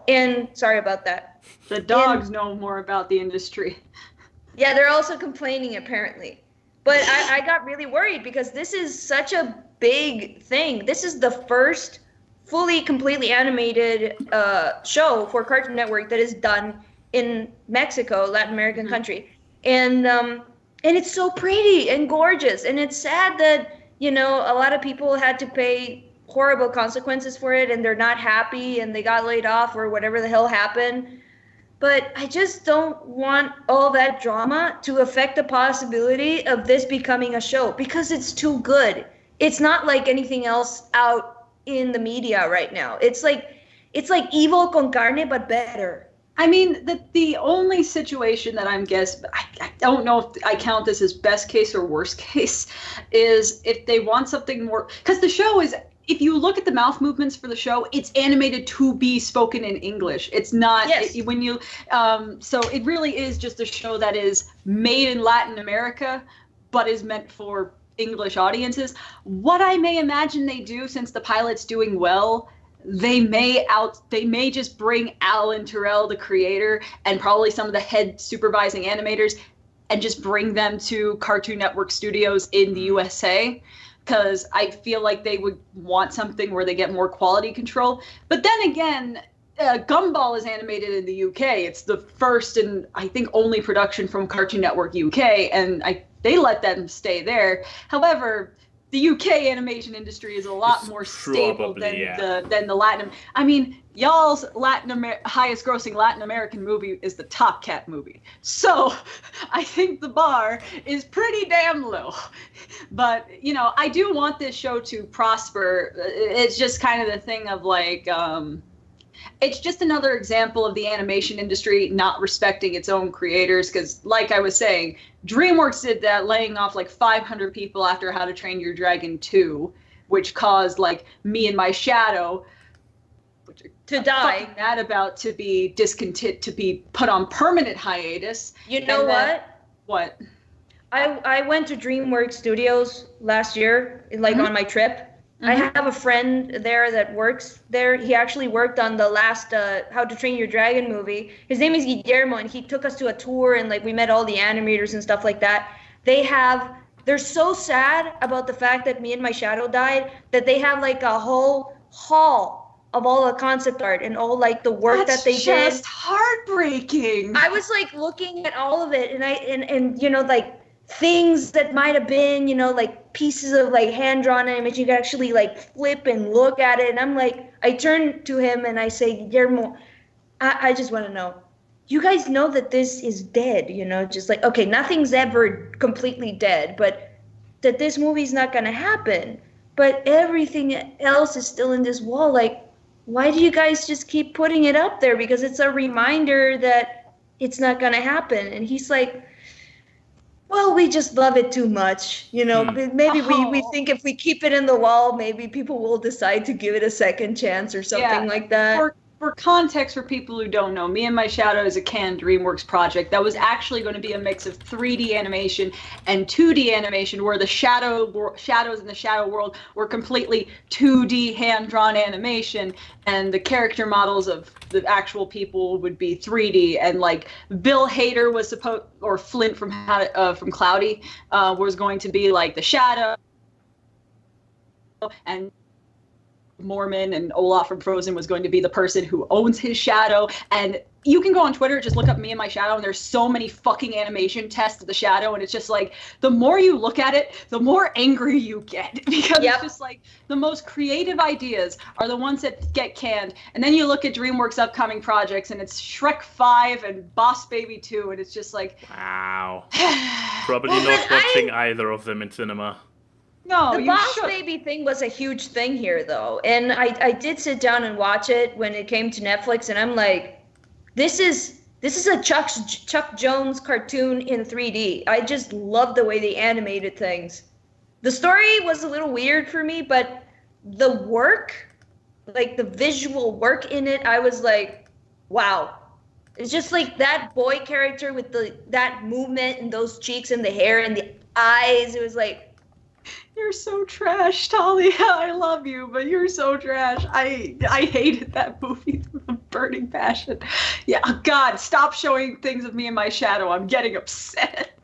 And sorry about that. The dogs know more about the industry. Yeah, they're also complaining apparently. But I got really worried because this is such a big thing. This is the first fully, completely animated show for Cartoon Network that is done in Mexico, Latin American country. And it's so pretty and gorgeous. And it's sad that, a lot of people had to pay horrible consequences for it and they're not happy and they got laid off or whatever the hell happened. But I just don't want all that drama to affect the possibility of this becoming a show because it's too good. It's not like anything else out in the media right now. It's like Evil con Carne, but better. I mean, the only situation that I don't know if I count this as best case or worst case, is if they want something more, because the show is, if you look at the mouth movements for the show, it's animated to be spoken in English. It's not, so it really is just a show that is made in Latin America, but is meant for English audiences. What I may imagine they do, since the pilot's doing well, they may just bring Alan Terrell, the creator, and probably some of the head supervising animators, and just bring them to Cartoon Network studios in the USA, because I feel like they would want something where they get more quality control. But then again, Gumball is animated in the UK. It's the first and I think only production from Cartoon Network UK, and they let them stay there. However, the UK animation industry is a lot more stable than the Latin. I mean, y'all's highest grossing Latin American movie is the Top Cat movie. So I think the bar is pretty damn low. But, I do want this show to prosper. It's just kind of the thing of like, it's just another example of the animation industry not respecting its own creators. Because like I was saying, DreamWorks did that, laying off like 500 people after How to Train Your Dragon 2, which caused like me and my shadow to die. Mad about to be discontent, to be put on permanent hiatus. You know what? What? I went to DreamWorks Studios last year, like on my trip. I have a friend there that works there. He actually worked on the last How to Train Your Dragon movie. His name is Guillermo, and he took us to a tour, and like we met all the animators and stuff like that. They're so sad about the fact that Me and My Shadow died that they have like a whole hall of all the concept art and all like the work that they did. That's just heartbreaking. I was like looking at all of it, and you know, like things that might have been, you know, like pieces of like hand-drawn animation you could actually like flip and look at it. And I'm like, I turn to him and I say, Guillermo, I just want to know, you guys know that this is dead, you know, just like, okay, nothing's ever completely dead, but that this movie's not going to happen. But everything else is still in this wall. Like, why do you guys just keep putting it up there? Because it's a reminder that it's not going to happen. And he's like, well, we just love it too much. You know, maybe we think if we keep it in the wall, maybe people will decide to give it a second chance or something like that. For context, for people who don't know, Me and My Shadow is a canned DreamWorks project that was actually going to be a mix of 3D animation and 2D animation, where the shadows in the shadow world were completely 2D hand-drawn animation, and the character models of the actual people would be 3D. And like Bill Hader was supposed, or Flint from Cloudy was going to be like the shadow, and Mormon and Olaf from Frozen was going to be the person who owns his shadow. And you can go on Twitter, just look up Me and My Shadow, and there's so many fucking animation tests of the shadow, and it's just like, the more you look at it, the more angry you get, because it's just like, the most creative ideas are the ones that get canned. And then you look at DreamWorks' upcoming projects, and it's Shrek 5 and Boss Baby 2, and it's just like, wow. Probably not watching either of them in cinema. No, the Boss Baby thing was a huge thing here, though. And I did sit down and watch it when it came to Netflix, and I'm like, this is a Chuck Jones cartoon in 3D. I just love the way they animated things. The story was a little weird for me, but the work, like the visual work in it, I was like, wow. It's just like that boy character with that movement and those cheeks and the hair and the eyes. It was like, you're so trash, Talia. I love you, but you're so trash. I hated that movie with a burning passion. Yeah, God, stop showing things of Me and My Shadow. I'm getting upset.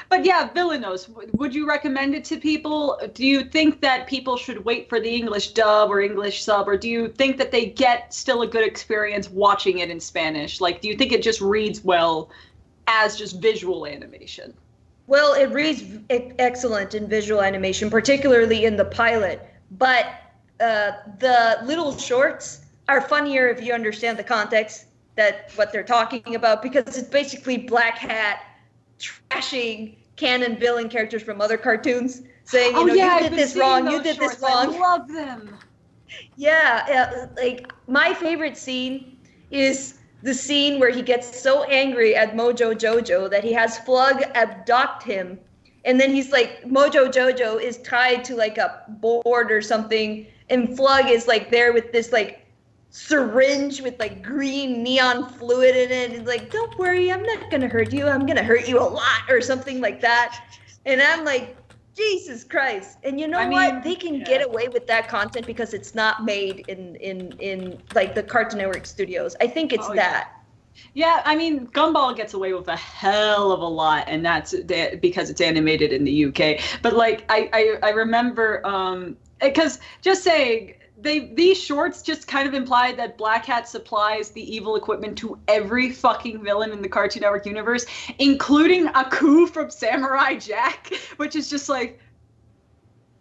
But yeah, Villanos, would you recommend it to people? Do you think that people should wait for the English dub or English sub, or do you think that they get still a good experience watching it in Spanish? Like, do you think it just reads well as just visual animation? Well, it reads excellent in visual animation, particularly in the pilot. But the little shorts are funnier if you understand the context that what they're talking about, because it's basically Black Hat trashing canon villain characters from other cartoons, saying, you did this wrong, you did this wrong. I love them. Yeah, like my favorite scene is the scene where he gets so angry at Mojo Jojo that he has Flug abduct him. And then he's like, Mojo Jojo is tied to like a board or something. And Flug is like there with this like syringe with like green neon fluid in it. And like, don't worry, I'm not going to hurt you. I'm going to hurt you a lot or something like that. And I'm like, Jesus Christ. And you know what? They can get away with that content because it's not made in like the Cartoon Network studios. I think it's that. Yeah, I mean, Gumball gets away with a hell of a lot, and that's because it's animated in the UK. But like, I remember, because just saying, these shorts just kind of implied that Black Hat supplies the evil equipment to every fucking villain in the Cartoon Network universe, including Aku from Samurai Jack, which is just like,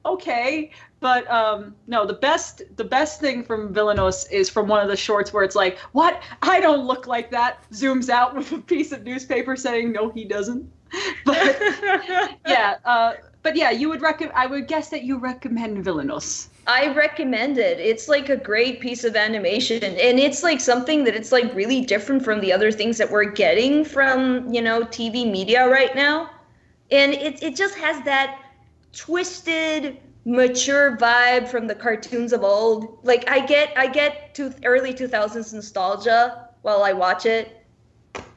okay. But no, the best thing from Villanos is from one of the shorts where it's like, what? I don't look like that. Zooms out with a piece of newspaper saying, no, he doesn't. But yeah, you would I would guess that you recommend Villanos. I recommend it. It's like a great piece of animation, and it's like something that it's like really different from the other things that we're getting from, you know, TV media right now. And it just has that twisted, mature vibe from the cartoons of old. Like I get to early 2000s nostalgia while I watch it.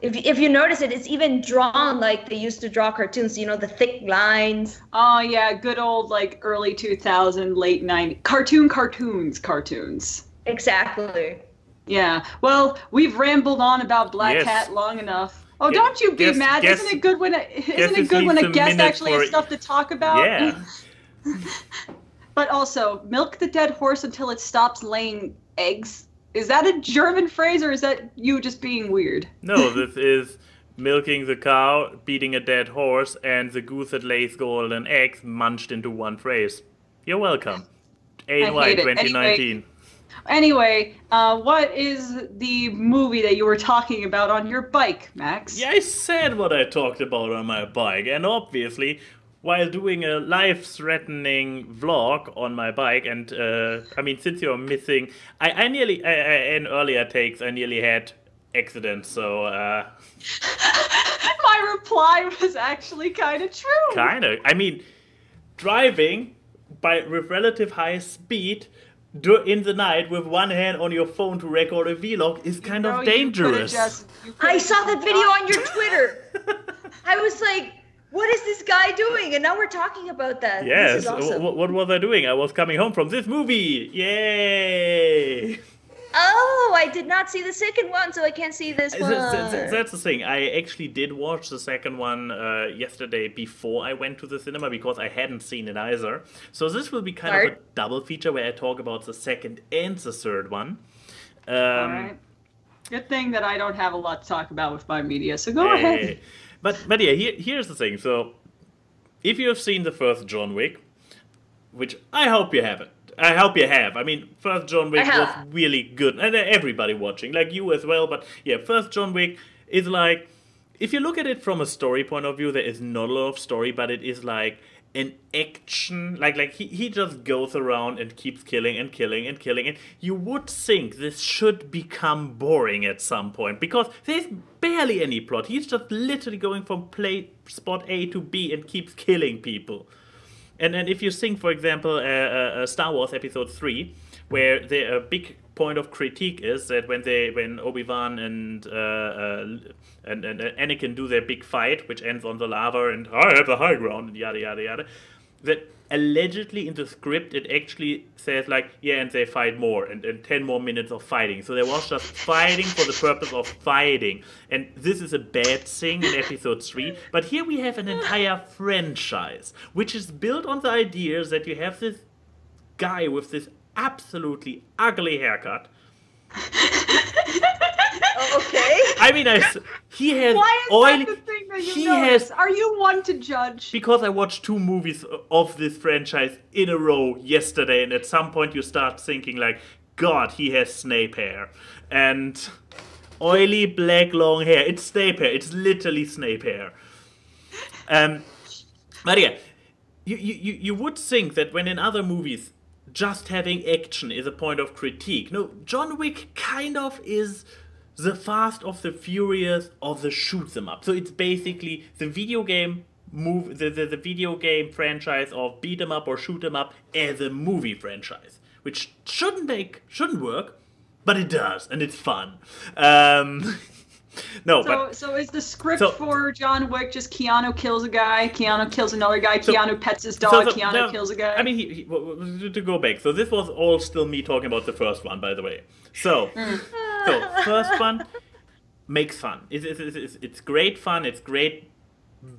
If you notice it, it's even drawn like they used to draw cartoons. You know, the thick lines. Oh yeah, good old like early 2000, late 90s cartoons. Exactly. Yeah. Well, we've rambled on about Black Yes. Cat long enough. Oh, don't you be mad! Isn't it good when a guest actually has stuff to talk about? Yeah. But also, milk the dead horse until it stops laying eggs. Is that a German phrase, or is that you just being weird? No, this is milking the cow, beating a dead horse, and the goose that lays golden eggs munched into one phrase. You're welcome. ANY 2019. Anyway, what is the movie that you were talking about on your bike, Max? Yeah, I said what I talked about on my bike, and obviously, while doing a life-threatening vlog on my bike, and I mean, since you're missing, I nearly, in earlier takes, I nearly had accidents, so My reply was actually kind of true. kind of. I mean, driving with relative high speed in the night with one hand on your phone to record a vlog is kind of dangerous. I saw that video on your Twitter. I was like, what is this guy doing? And now we're talking about that. Yes. This is awesome. What was I doing? I was coming home from this movie. Yay! Oh, I did not see the second one, so I can't see this one. That's the thing. I actually did watch the second one yesterday before I went to the cinema because I hadn't seen it either. So this will be kind of a double feature where I talk about the second and the third one. All right. Good thing that I don't have a lot to talk about with my media, so go ahead. But yeah, here's the thing. So if you have seen the first John Wick, which I hope you haven't. I hope you have. I mean, first John Wick was really good. And everybody watching, like you as well. But yeah, first John Wick is like, if you look at it from a story point of view, there is not a lot of story, but it is like an action. Like he just goes around and keeps killing and killing and killing. And you would think this should become boring at some point because there's barely any plot. He's just literally going from spot A to B and keeps killing people. And if you think, for example, Star Wars Episode 3, where a big point of critique is that when Obi-Wan and Anakin do their big fight, which ends on the lava and I have the high ground and yada yada yada, that allegedly in the script it actually says like, yeah, and they fight more and 10 more minutes of fighting. So there was just fighting for the purpose of fighting. And this is a bad thing in Episode 3. But here we have an entire franchise, which is built on the idea that you have this guy with this absolutely ugly haircut. Okay. I mean, he has Why is oily. that the thing that you notice? Are you one to judge? Because I watched 2 movies of this franchise in a row yesterday, and at some point you start thinking like, God, he has Snape hair. And oily black long hair. It's Snape hair. It's literally Snape hair. But yeah, you would think that when in other movies just having action is a point of critique. No, John Wick kind of is the Fast of the Furious of the shoot 'em up. So it's basically the video game the video game franchise of beat 'em up or shoot 'em up as a movie franchise, which shouldn't work, but it does, and it's fun. So is the script for John Wick just Keanu kills a guy, Keanu kills another guy, Keanu pets his dog, Keanu kills a guy? I mean, to go back, so this was all still me talking about the first one, by the way. So first one makes fun. It's great fun. It's great,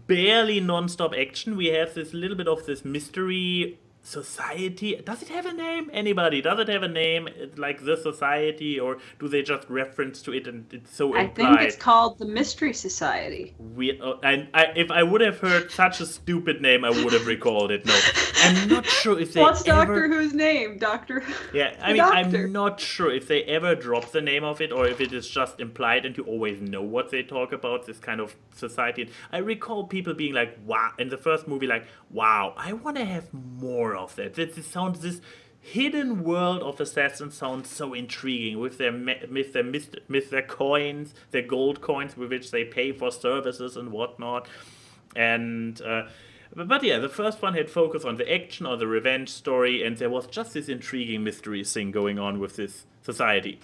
barely non-stop action. We have this little bit of this mystery society. Does it have a name? Anybody? Does it have a name like the society, or do they just reference to it and it's so implied? I think it's called the Mystery Society. If I would have heard such a stupid name, I would have recalled it. No, I'm not sure if they What's Doctor Who's name? Doctor? Yeah, I mean, I'm not sure if they ever drop the name of it or if it is just implied and you always know what they talk about, this kind of society. I recall people being like, wow, in the first movie, like, wow, I want to have more of that. This hidden world of assassins sounds so intriguing with their coins, their gold coins with which they pay for services and whatnot. And but yeah, the first one had focus on the action or the revenge story, and there was just this intriguing mystery thing going on with this society.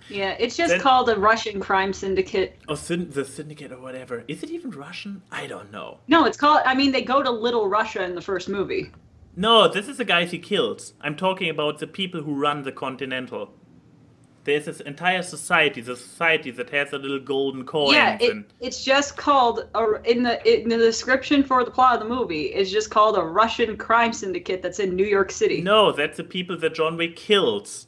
Yeah, it's just called a Russian crime syndicate. Oh, the syndicate or whatever. Is it even Russian? I don't know. No, it's called. I mean, they go to Little Russia in the first movie. No, this is the guys he kills. I'm talking about the people who run the Continental. There's this entire society, the society that has the little golden coins. Yeah, it's just called in the description for the plot of the movie. It's just called a Russian crime syndicate that's in New York City. No, that's the people that John Wick kills.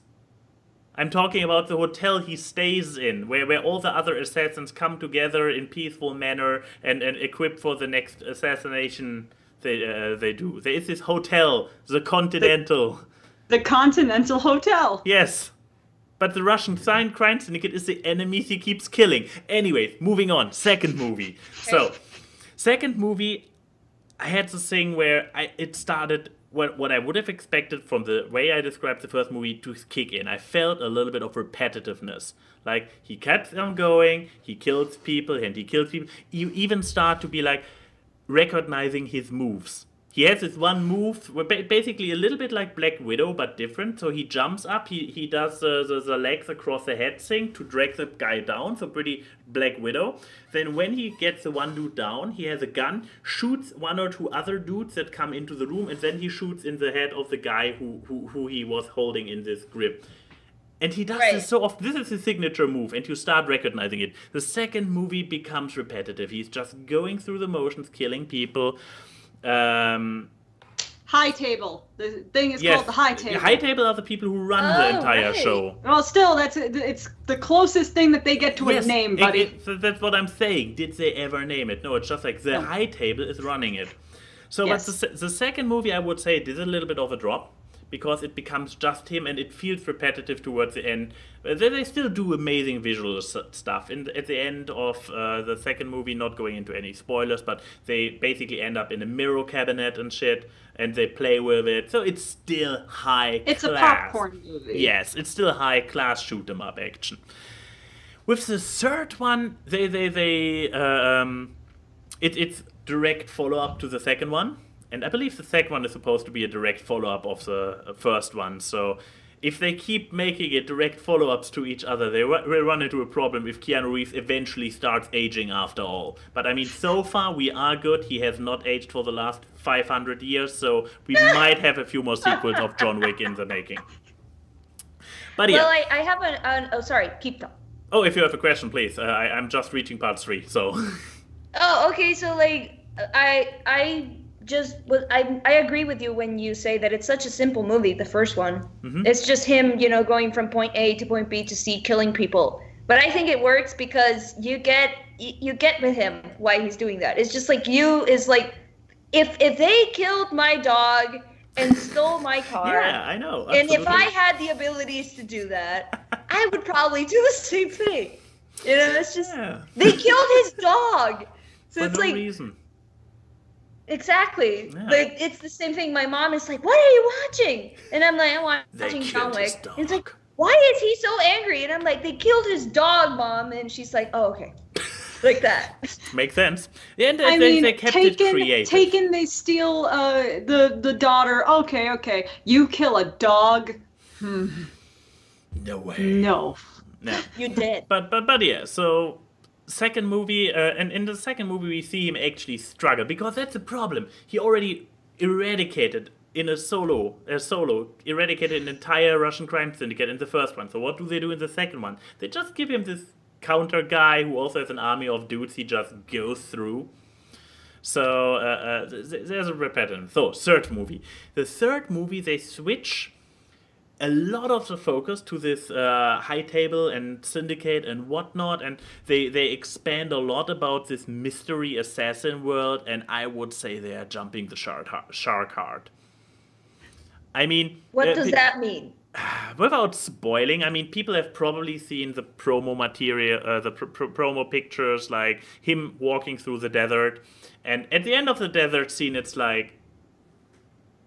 I'm talking about the hotel he stays in, where all the other assassins come together in peaceful manner and equip for the next assassination. They do. There is this hotel, the Continental. The Continental Hotel. Yes. But the Russian crime syndicate is the enemies he keeps killing. Anyways, moving on. Second movie. So, second movie, I had this thing where it started what I would have expected from the way I described the first movie to kick in. I felt a little bit of repetitiveness. Like, he kept on going, he kills people, and he kills people. You even start to be like, recognizing his moves. He has this one move, basically a little bit like Black Widow, but different. So he jumps up, he does the legs across the head thing to drag the guy down, so pretty Black Widow. Then when he gets the one dude down, he has a gun, shoots one or two other dudes that come into the room, and then he shoots in the head of the guy who he was holding in this grip. And he does this so often. This is his signature move, and you start recognizing it. The second movie becomes repetitive. He's just going through the motions, killing people. High table. The thing is called the high table. The high table are the people who run the entire show. Well, still, it's the closest thing that they get to a name, buddy. That's what I'm saying. Did they ever name it? No, it's just like the high table is running it. So, but the second movie, I would say, did a little bit of a drop. Because it becomes just him and it feels repetitive towards the end. They still do amazing visual stuff. At the end of the second movie, not going into any spoilers, but they basically end up in a mirror cabinet and shit, and they play with it. So it's still high class. It's a popcorn movie. Yes, it's still high class shoot 'em up action. With the third one, it's direct follow up to the second one. And I believe the second one is supposed to be a direct follow-up of the first one. So if they keep making it direct follow-ups to each other, they will run into a problem if Keanu Reeves eventually starts aging after all. But I mean, so far we are good. He has not aged for the last 500 years, so we might have a few more sequels of John Wick in the making. But yeah. Well, I have oh, sorry, keep talking. Oh, if you have a question, please. I'm just reaching part 3, so. Oh, okay, so like, I agree with you when you say that it's such a simple movie, the first one. Mm-hmm. It's just him, going from point A to point B to C, killing people. But I think it works because you get with him why he's doing that. It's just like if they killed my dog and stole my car. Yeah, I know. Absolutely. And if I had the abilities to do that, I would probably do the same thing. It's just they killed his dog. So For it's no like reason. Exactly. Yeah. Like, it's the same thing. My mom is like, "What are you watching?" And I'm like, "I'm watching John Wick." It's like, "Why is he so angry?" And I'm like, "They killed his dog, Mom." And she's like, "Oh, okay." Like that. Makes sense. And they kept it creative. Taken, they steal the daughter. Okay. You kill a dog? No way. No. You did. But yeah, so second movie, and in the second movie we see him actually struggle, because that's the problem. He already eradicated in a solo, eradicated an entire Russian crime syndicate in the first one. So what do they do in the second one? They just give him this counter guy who also has an army of dudes he just goes through. So there's a repetition. So third movie. The third movie, they switch a lot of the focus to this high table and syndicate and whatnot, and they expand a lot about this mystery assassin world, and I would say they are jumping the shark hard. I mean, what does that mean? Without spoiling, I mean, people have probably seen the promo material, the promo pictures, like him walking through the desert, and at the end of the desert scene, it's like,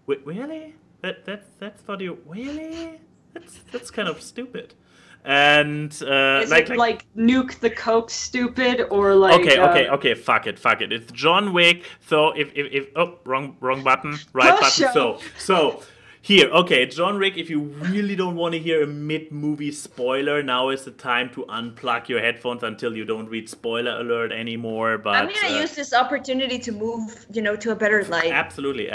wait, really? That's for you, really? That's kind of stupid. And is it like Nuke the Coke stupid, or like okay, fuck it. It's John Wick. So if wrong button, right button. So Here, okay, John Wick, if you really don't want to hear a mid-movie spoiler, now is the time to unplug your headphones until you don't read spoiler alert anymore. But I'm gonna use this opportunity to move, to a better light. Absolutely.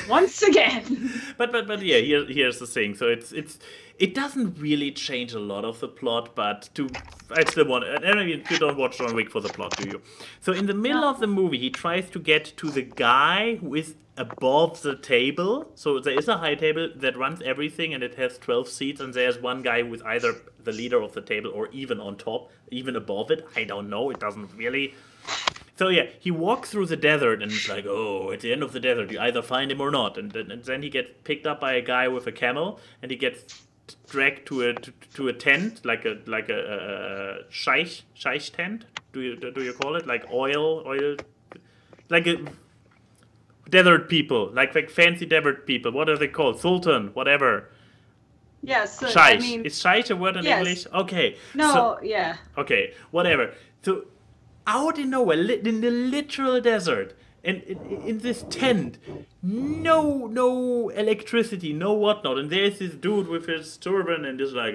Once again. But yeah, here's the thing. So it doesn't really change a lot of the plot, but I still want. And you don't watch John Wick for the plot, do you? So in the middle of the movie, he tries to get to the guy who is above the table. So there is a high table that runs everything, and it has 12 seats, and there's one guy who is either the leader of the table or even on top, even above it. I don't know. It doesn't really. So yeah, he walks through the desert, and it's like, oh, at the end of the desert, you either find him or not. And then he gets picked up by a guy with a camel, and he gets dragged to a tent, like a sheich tent. Do you call it, like oil, like a desert people, like fancy desert people. What are they called? Sultan, whatever. Yes. Sheich. I mean, is sheich a word in English? Okay. No. Yeah. Okay. Whatever. So out in nowhere, in the literal desert, and in this tent, no electricity, no whatnot, and there's this dude with his turban and just like,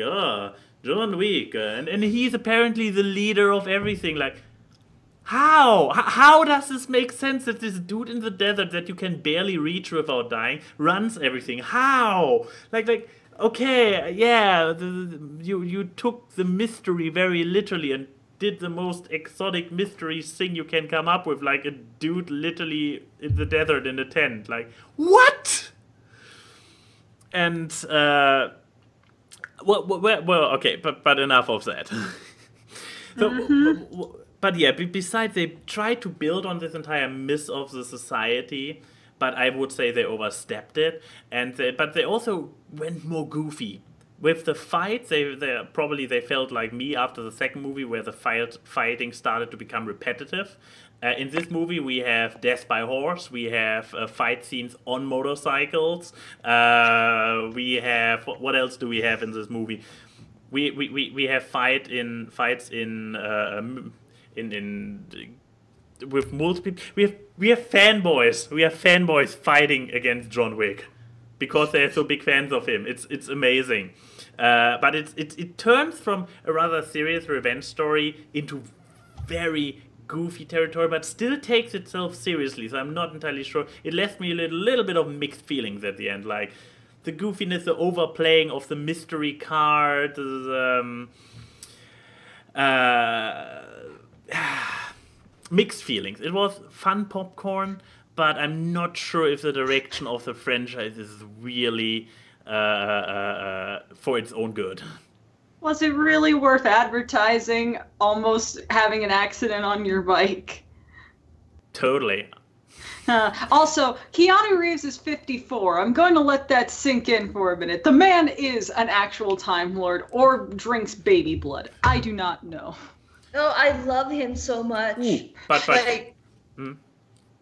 John Wick, and he's apparently the leader of everything. Like, how does this make sense that this dude in the desert that you can barely reach without dying runs everything? How? Like, okay, yeah, you took the mystery very literally and did the most exotic mystery thing you can come up with, like a dude literally in the desert in a tent. Like, what? And well, okay, but enough of that. So, but yeah, besides, they try to build on this entire myth of the society, but I would say they overstepped it, but they also went more goofy. With the fights, they felt like me after the second movie, where the fighting started to become repetitive. In this movie, we have death by horse. We have fight scenes on motorcycles. We have what else do we have in this movie? We have fights in with multiple. We have fanboys. We have fanboys fighting against John Wick because they're so big fans of him. It's amazing. But it turns from a rather serious revenge story into very goofy territory, but still takes itself seriously. So I'm not entirely sure. It left me a little bit of mixed feelings at the end, like the goofiness, the overplaying of the mystery card, mixed feelings. It was fun popcorn, but I'm not sure if the direction of the franchise is really for its own good. Was it really worth advertising almost having an accident on your bike? Totally. Also, Keanu Reeves is 54. I'm going to let that sink in for a minute. The man is an actual Time Lord or drinks baby blood. I do not know. Oh, I love him so much. Ooh, but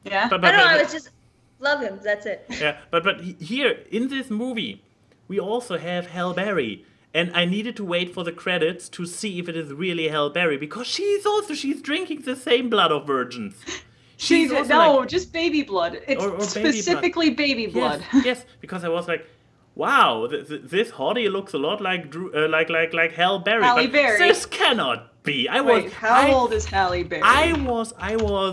yeah. I don't know. I was just love him. That's it. Yeah, but here in this movie, we also have Halle Berry. And I needed to wait for the credits to see if it is really Halle Berry, because she's drinking the same blood of virgins. Just baby blood. It's or specifically baby blood. Yes, because I was like, wow, this hottie looks a lot like Halle Berry. Halle Berry. This cannot be. How old is Halle Berry? I was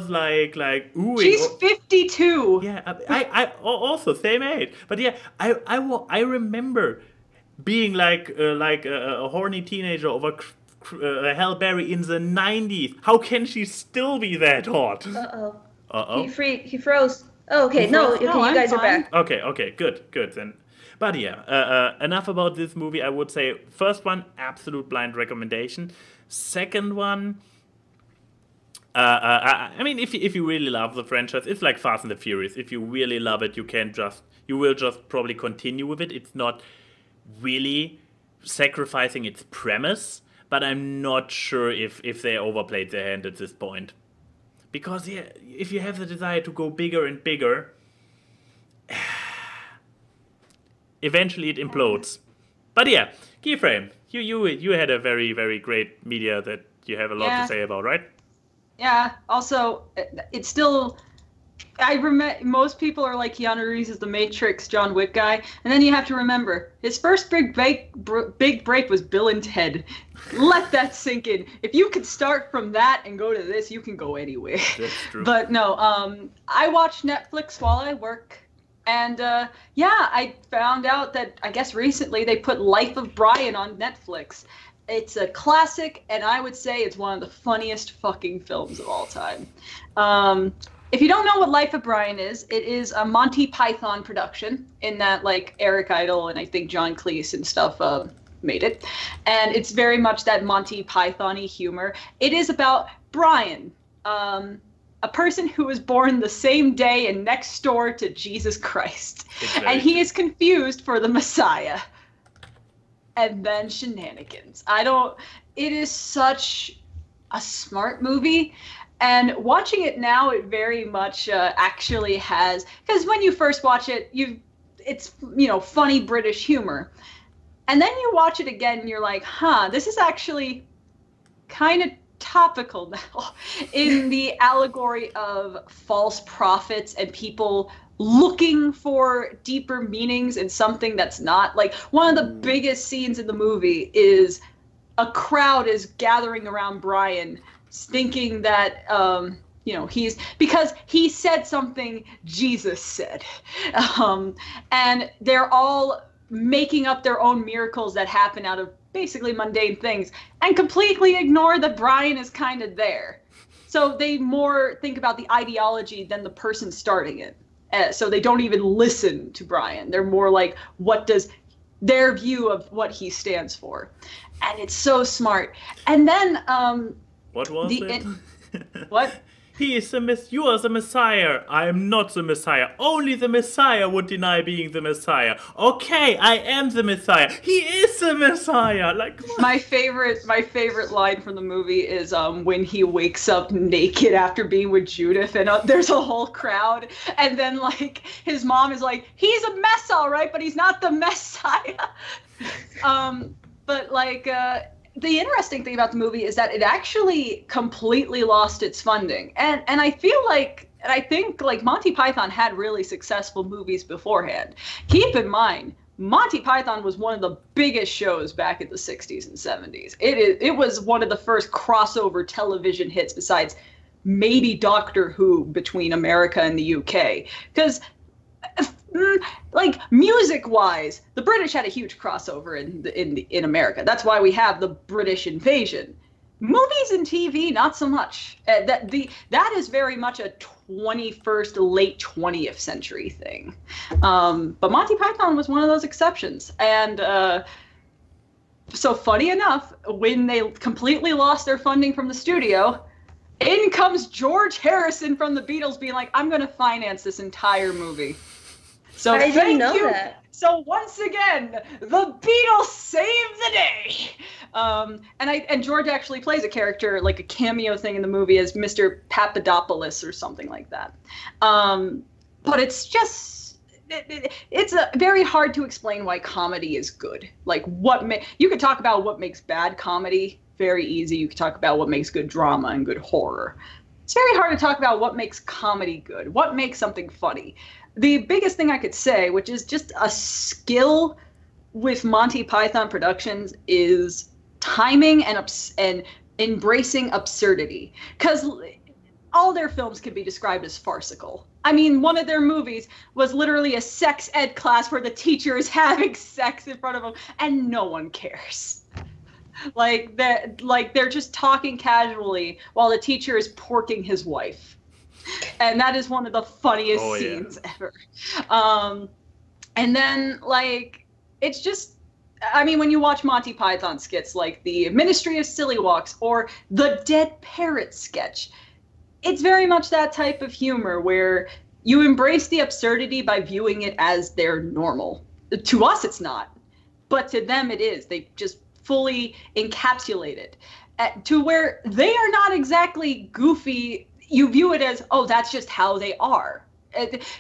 like ooh. She's 52. Yeah, I also same age. But yeah, I remember being like a horny teenager over Halle Berry in the 90s. How can she still be that hot? Uh-oh. He froze. Oh, okay. You guys are back. Okay, good then. But yeah, enough about this movie. I would say first one, absolute blind recommendation. Second one, I mean, if you really love the franchise, it's like Fast and the Furious. If you really love it, you will just probably continue with it. It's not really sacrificing its premise, but I'm not sure if they overplayed their hand at this point. Because yeah, if you have the desire to go bigger and bigger, eventually it implodes. But yeah, Keyframe, you had a very, very great media that you have a lot to say about, right? Yeah, also, it's still I remember most people are like Keanu Reeves is the Matrix John Wick guy, and then you have to remember his first big break was Bill and Ted. Let that sink in. If you could start from that and go to this, you can go anywhere. That's true. But no, I watch Netflix while I work, and yeah, I found out that I guess recently they put Life of Brian on Netflix. It's a classic, and I would say it's one of the funniest fucking films of all time. If you don't know what Life of Brian is, it is a Monty Python production in that, like, Eric Idle and I think John Cleese and stuff made it. And it's very much that Monty Python-y humor. It is about Brian, a person who was born the same day and next door to Jesus Christ. And he is confused for the Messiah. And then shenanigans. It is such a smart movie. And watching it now, it very much actually has, because when you first watch it, it's funny British humor. And then you watch it again and you're like, this is actually kind of topical now in the allegory of false prophets and people looking for deeper meanings in something that's not. Like, one of the biggest scenes in the movie is a crowd is gathering around Brian thinking that because he said something Jesus said, and they're all making up their own miracles that happen out of basically mundane things and completely ignore that Brian is kind of there. So they more think about the ideology than the person starting it. So they don't even listen to Brian. They're more like, what does their view of what he stands for? And it's so smart. And then what was it? What? You are the Messiah. I am not the Messiah. Only the Messiah would deny being the Messiah. Okay, I am the Messiah. He is the Messiah. Like, my favorite line from the movie is when he wakes up naked after being with Judith, and there's a whole crowd, and then like his mom is like, he's a mess, all right, but he's not the Messiah. But like. The interesting thing about the movie is that it actually completely lost its funding. And I think Monty Python had really successful movies beforehand. Keep in mind, Monty Python was one of the biggest shows back in the 60s and 70s. It was one of the first crossover television hits besides maybe Doctor Who between America and the UK. Because like music-wise, the British had a huge crossover in America. That's why we have the British invasion. Movies and TV, not so much. That is very much a 21st, late 20th century thing. But Monty Python was one of those exceptions. And so funny enough, when they completely lost their funding from the studio, in comes George Harrison from the Beatles being like, I'm going to finance this entire movie. So I didn't know that. So once again, the Beatles saved the day. And George actually plays a character, like a cameo thing in the movie as Mr. Papadopoulos or something like that. But it's just, it's very hard to explain why comedy is good. Like you could talk about what makes bad comedy very easy. You could talk about what makes good drama and good horror. It's very hard to talk about what makes comedy good, what makes something funny. The biggest thing I could say, which is just a skill with Monty Python Productions, is timing and embracing absurdity. Because all their films can be described as farcical. I mean, one of their movies was literally a sex ed class where the teacher is having sex in front of them, and no one cares. Like they're just talking casually while the teacher is porking his wife. And that is one of the funniest scenes ever. And then, like, it's just, I mean, when you watch Monty Python skits like the Ministry of Silly Walks or the Dead Parrot sketch, it's very much that type of humor where you embrace the absurdity by viewing it as their normal. To us, it's not. But to them, it is. They just fully encapsulate it to where they are not exactly goofy. You view it as, oh, that's just how they are.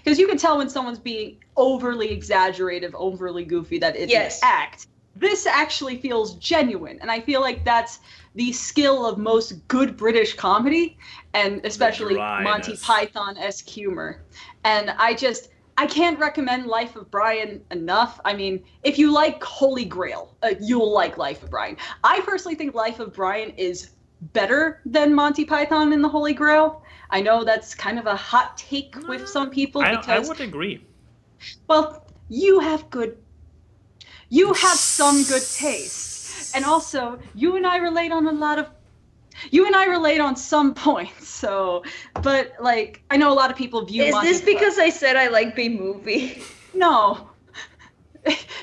Because you can tell when someone's being overly exaggerative, overly goofy, that it's an act. this actually feels genuine. And I feel like that's the skill of most good British comedy, and especially Monty Python-esque humor. And I can't recommend Life of Brian enough. I mean, if you like Holy Grail, you'll like Life of Brian. I personally think Life of Brian is better than Monty Python and the Holy Grail. I know that's kind of a hot take with some people. I would agree. Well, you have some good taste. And also, you and I relate on some points, so, but, like, I know a lot of people view Monty. Is this because I said I like B-movie? No.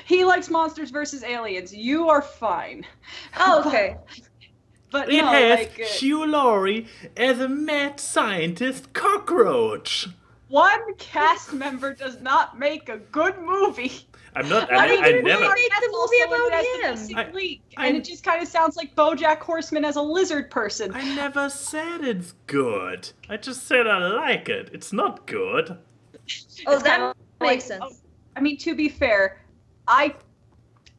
He likes Monsters vs. Aliens. You are fine. Oh, okay. But it no, has like... Hugh Laurie as a mad scientist cockroach. One cast member does not make a good movie. I'm not. I never. make the movie about him. And it just kind of sounds like BoJack Horseman as a lizard person. I never said it's good. I just said I like it. It's not good. Oh, that makes sense. I mean, to be fair, I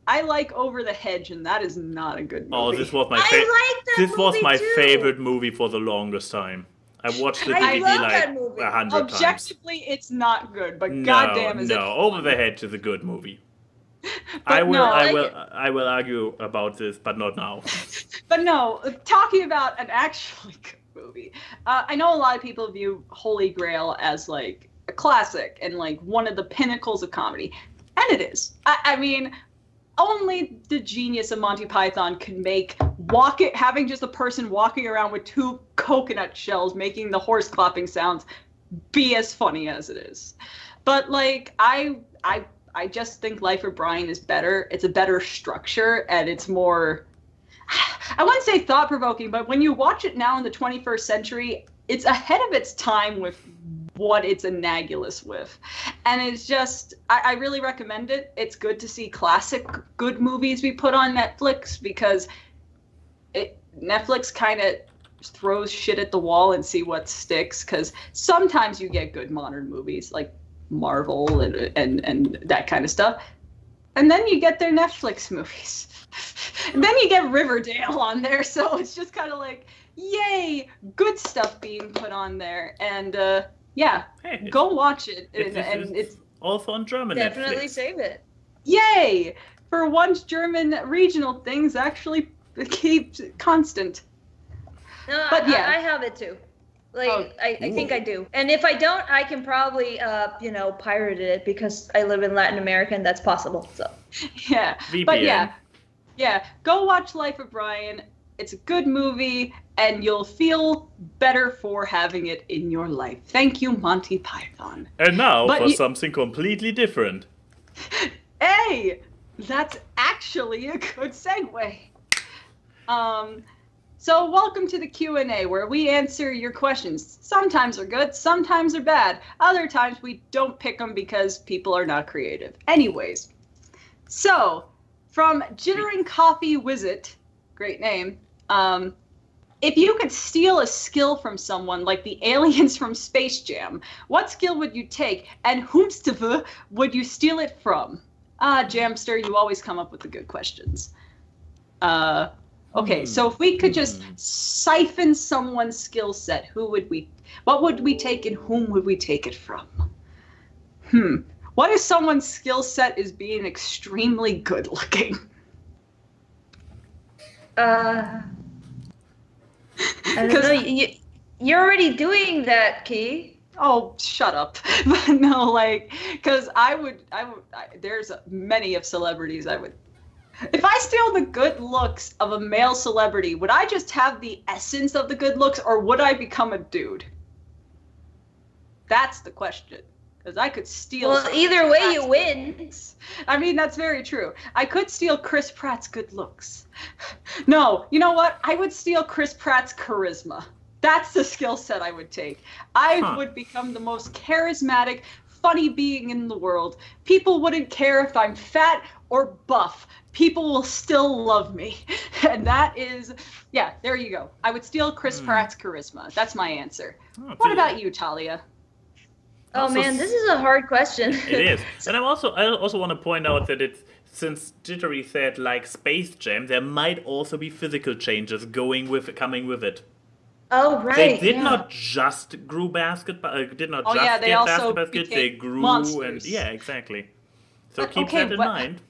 like Over the Hedge, and that is not a good movie. Oh, this was my favorite movie for the longest time. I watched the DVD like 100 times. Objectively, it's not good, but goddamn is it. No, Over the Hedge is a good movie. I will argue about this, but not now. But no, talking about an actually good movie. I know a lot of people view Holy Grail as like a classic and like one of the pinnacles of comedy, and it is. I mean, only the genius of Monty Python can make having just a person walking around with 2 coconut shells making the horse clapping sounds be as funny as it is. But like I just think Life of Brian is better. It's a better structure, and it's more, I wouldn't say thought-provoking, but when you watch it now in the 21st century, it's ahead of its time with what it's analogous with. And it's just, I really recommend it. It's good to see classic good movies be put on Netflix, because Netflix kind of throws shit at the wall and see what sticks, because sometimes you get good modern movies like Marvel and that kind of stuff, and then you get their Netflix movies, and then you get Riverdale on there, so it's just kind of like, yay, good stuff being put on there. And go watch it. And it's also on German. Definitely Netflix. save it. Yay! For once, German regional things actually keep constant. No, but yeah, I have it too. Like, I think I do. And if I don't, I can probably, pirate it, because I live in Latin America and that's possible. So. Yeah. VPN. But yeah. Go watch Life of Brian. It's a good movie, and you'll feel better for having it in your life. Thank you, Monty Python. And now for something completely different. Hey, that's actually a good segue. So welcome to the Q&A, where we answer your questions. Sometimes they're good, sometimes they're bad. Other times we don't pick them because people are not creative. Anyways, so from Jittering Coffee Wizard, great name, if you could steal a skill from someone like the aliens from Space Jam, what skill would you take, and whomst would you steal it from? Jamster, you always come up with the good questions. Okay, so if we could just siphon someone's skill set, what would we take, and whom would we take it from? What if someone's skill set is being extremely good looking? I don't know. You're already doing that, Key. Oh, shut up. But no, like, because there's many of celebrities I would. If I steal the good looks of a male celebrity, would I just have the essence of the good looks, or would I become a dude? That's the question. Because I could steal. Well, either way, you win. I mean, that's very true. I could steal Chris Pratt's good looks. No, you know what? I would steal Chris Pratt's charisma. That's the skill set I would take. I would become the most charismatic, funny being in the world. People wouldn't care if I'm fat or buff. People will still love me. And that is, there you go. I would steal Chris Pratt's charisma. That's my answer. What about you, Talia? Oh man, this is a hard question. It is. And I also want to point out that since Jittery said like Space Jam, there might also be physical changes coming with it. Oh right. They did not just grow basketball. Did not just they get also basketball skills. They grew monsters. and exactly. So keep that in mind.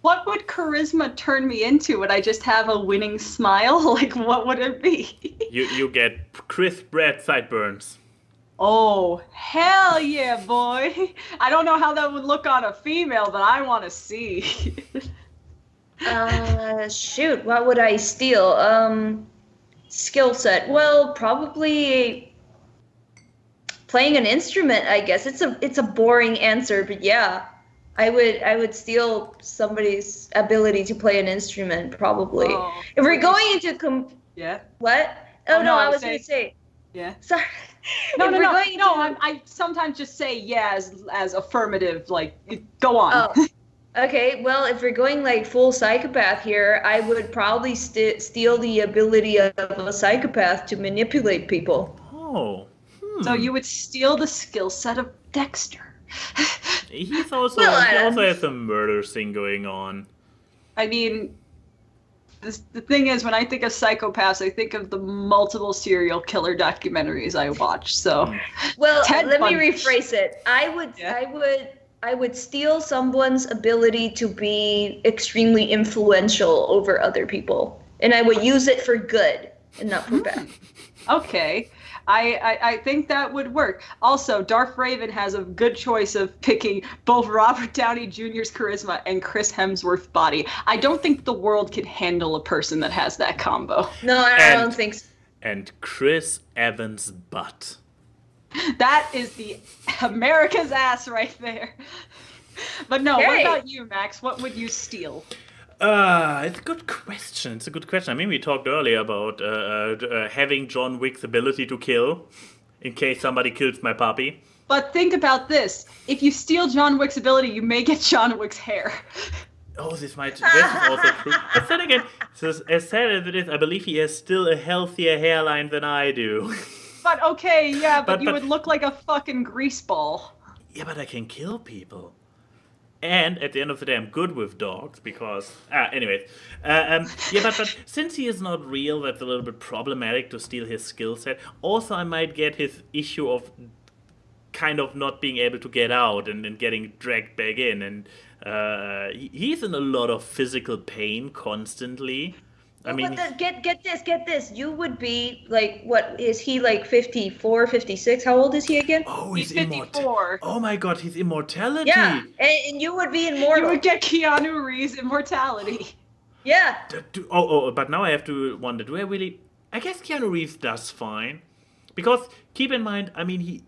What would charisma turn me into? Would I just have a winning smile? Like, what would it be? You get crisp red sideburns. Oh, hell yeah, boy. I don't know how that would look on a female, but I want to see. Shoot, what would I steal? Skill set. Well, probably playing an instrument, I guess. It's a boring answer, but yeah. I would steal somebody's ability to play an instrument, probably. Oh, if we're going into yeah. What? Oh no, I was going to say. Yeah. Sorry. No. I sometimes just say yeah as affirmative. Like, go on. Oh. Okay. Well, if we're going like full psychopath here, I would probably steal the ability of a psychopath to manipulate people. Oh. So you would steal the skill set of Dexter. He also has a murder thing going on. I mean, the thing is, when I think of psychopaths, I think of the multiple serial killer documentaries I watch. So, well, let me rephrase it. I would steal someone's ability to be extremely influential over other people, and I would use it for good and not for bad. Okay. I think that would work. Also, Darth Raven has a good choice of picking both Robert Downey Jr.'s charisma and Chris Hemsworth's body. I don't think the world can handle a person that has that combo. No, I don't think so. And Chris Evans' butt. That is the America's ass right there. But no, What about you, Max? What would you steal? It's a good question. I mean, we talked earlier about having John Wick's ability to kill, in case somebody kills my puppy. But think about this: if you steal John Wick's ability, you may get John Wick's hair. Oh, this is also true. But then again, as sad as it is, I believe he has still a healthier hairline than I do. But okay, yeah, but you would look like a fucking greaseball. Yeah, but I can kill people. And at the end of the day, I'm good with dogs because... anyways. But since he is not real, that's a little bit problematic to steal his skill set. Also, I might get his issue of kind of not being able to get out and getting dragged back in. And he's in a lot of physical pain constantly. I mean, but get this. You would be like, what is he, like 54, 56? How old is he again? Oh, he's 54. Oh my God, he's immortality. Yeah, and you would be immortal. You would get Keanu Reeves immortality. Yeah. But now I have to wonder, do I really... I guess Keanu Reeves does fine. Because, keep in mind, I mean,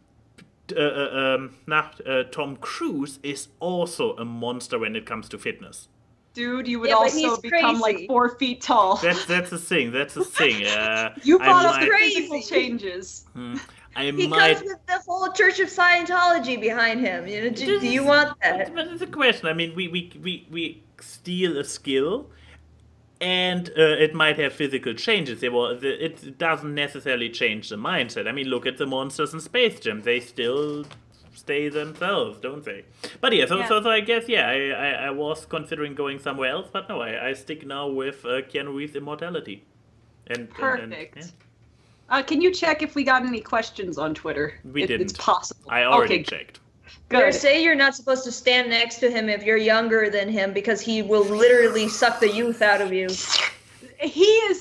Tom Cruise is also a monster when it comes to fitness. Dude, you would also become like 4 feet tall. That's the thing. You brought up the physical changes. He comes with the whole Church of Scientology behind him. You know, do you want that? But it's a question. I mean, we steal a skill, and it might have physical changes. It doesn't necessarily change the mindset. I mean, look at the monsters in Space Jam. They still stay themselves, don't they? But yeah, so I guess, I was considering going somewhere else, but no, I stick now with Keanu Reeves' immortality. Perfect. Can you check if we got any questions on Twitter? We didn't. It's possible. I already checked. Good. Say you're not supposed to stand next to him if you're younger than him because he will literally suck the youth out of you. He is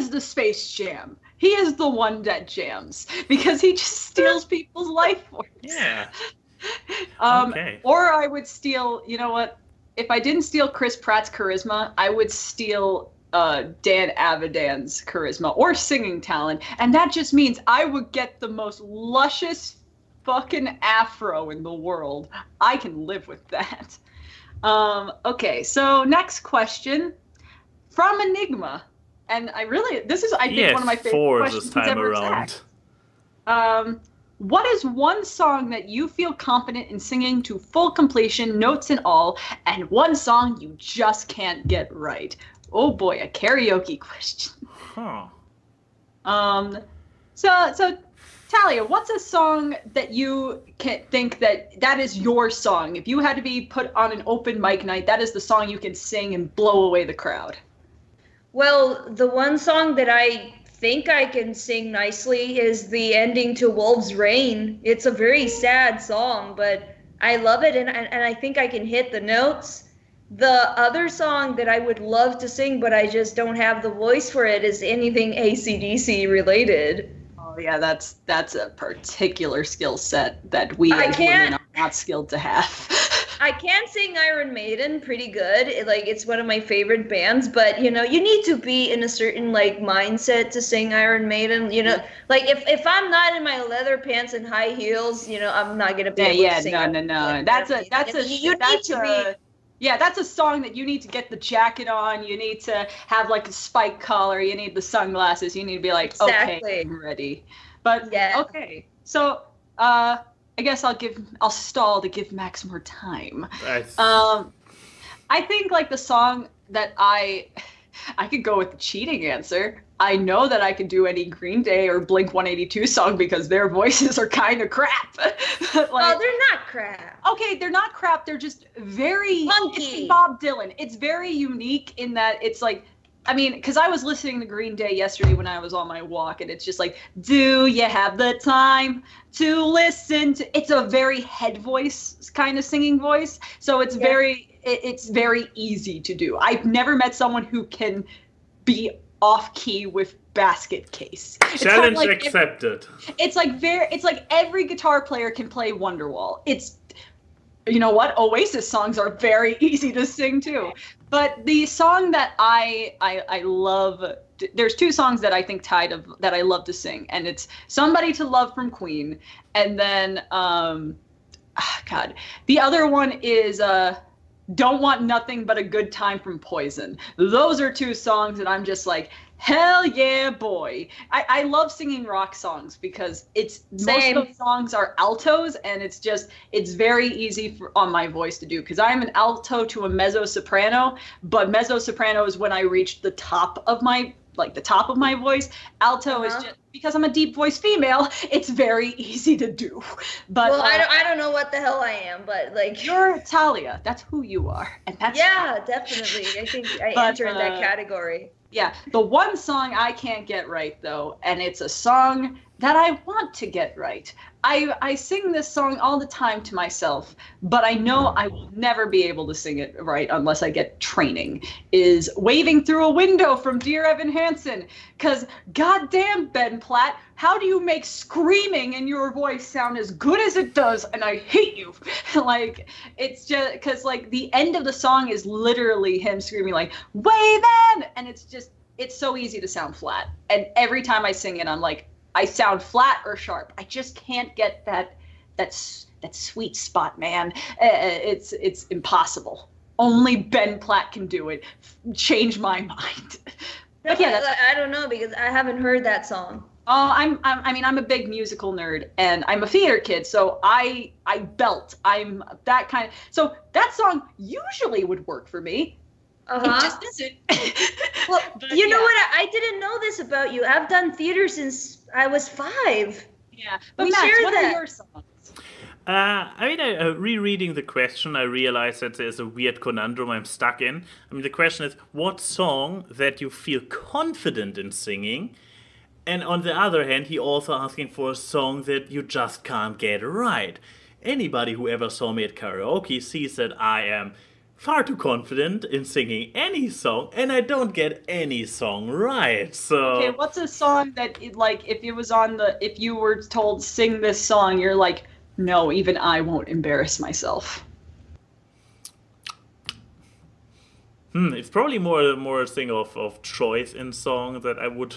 the Space Jam. He is the one that jams because he just steals people's life force. Yeah. Okay. Or I would steal, you know what? If I didn't steal Chris Pratt's charisma, I would steal Dan Avidan's charisma or singing talent. And that just means I would get the most luscious fucking afro in the world. I can live with that. Okay, so next question from Enigma. And I think one of my favorite questions this time ever around. Asked. What is one song that you feel confident in singing to full completion, notes and all, and one song you just can't get right? Oh boy, a karaoke question. Huh. So Talia, what's a song that you can think that is your song? If you had to be put on an open mic night, that is the song you can sing and blow away the crowd. Well, the one song that I think I can sing nicely is the ending to Wolf's Rain. It's a very sad song, but I love it, and I think I can hit the notes. The other song that I would love to sing, but I just don't have the voice for it, is anything AC/DC related. Oh yeah, that's a particular skill set that we as women are not skilled to have. I can sing Iron Maiden pretty good. It's one of my favorite bands, but you need to be in a certain mindset to sing Iron Maiden. If I'm not in my leather pants and high heels, I'm not gonna be able to sing. No. That's a song that you need to get the jacket on. You need to have a spike collar. You need the sunglasses. You need to be exactly. Okay, I'm ready. But yeah. Okay, so I guess I'll stall to give Max more time. Nice. I think the song that I could go with the cheating answer. I know that I could do any Green Day or Blink-182 song because their voices are kind of crap. Oh, they're not crap. Okay, they're not crap. They're just very funky. It's Bob Dylan. It's very unique in that it's because I was listening to Green Day yesterday when I was on my walk, and it's just do you have the time to listen to? It's a very head voice kind of singing voice, so it's very easy to do. I've never met someone who can be off key with Basket Case. Challenge accepted. It's like every guitar player can play Wonderwall. It's, you know what? Oasis songs are very easy to sing too. But the song that I love, there's two songs that I think that I love to sing, and it's Somebody to Love from Queen, and then the other one is Don't Want Nothing But a Good Time from Poison. Those are two songs that I'm just hell yeah, boy. I love singing rock songs because most of those songs are altos, and it's very easy on my voice to do because I'm an alto to a mezzo soprano, but mezzo soprano is when I reach the top of my voice. Alto is just because I'm a deep voice female, it's very easy to do. But I don't know what the hell I am, but you're Talia. That's who you are, and that's definitely. I think I enter in that category. Yeah, the one song I can't get right, though, and it's a song that I want to get right. I sing this song all the time to myself, but I know I will never be able to sing it right unless I get training, is Waving Through a Window from Dear Evan Hansen. Because goddamn, Ben Platt, how do you make screaming in your voice sound as good as it does? And I hate you. It's just because the end of the song is literally him screaming waving, and it's so easy to sound flat. And every time I sing it, I'm I sound flat or sharp. I just can't get that sweet spot, man. It's impossible. Only Ben Platt can do it. Change my mind. But yeah, I don't know because I haven't heard that song. Oh, I'm a big musical nerd, and I'm a theater kid, so I belt. I'm that kind of. So that song usually would work for me. It just isn't. Well, you know what? I didn't know this about you. I've done theater since I was 5. Yeah, but Max, what are your songs? Rereading the question, I realized that there's a weird conundrum I'm stuck in. The question is, what song that you feel confident in singing? And on the other hand, he also asking for a song that you just can't get right. Anybody who ever saw me at karaoke sees that I am far too confident in singing any song, and I don't get any song right. So okay, what's a song that if you were told sing this song, you're no, even I won't embarrass myself. It's probably more a thing of choice in song that I would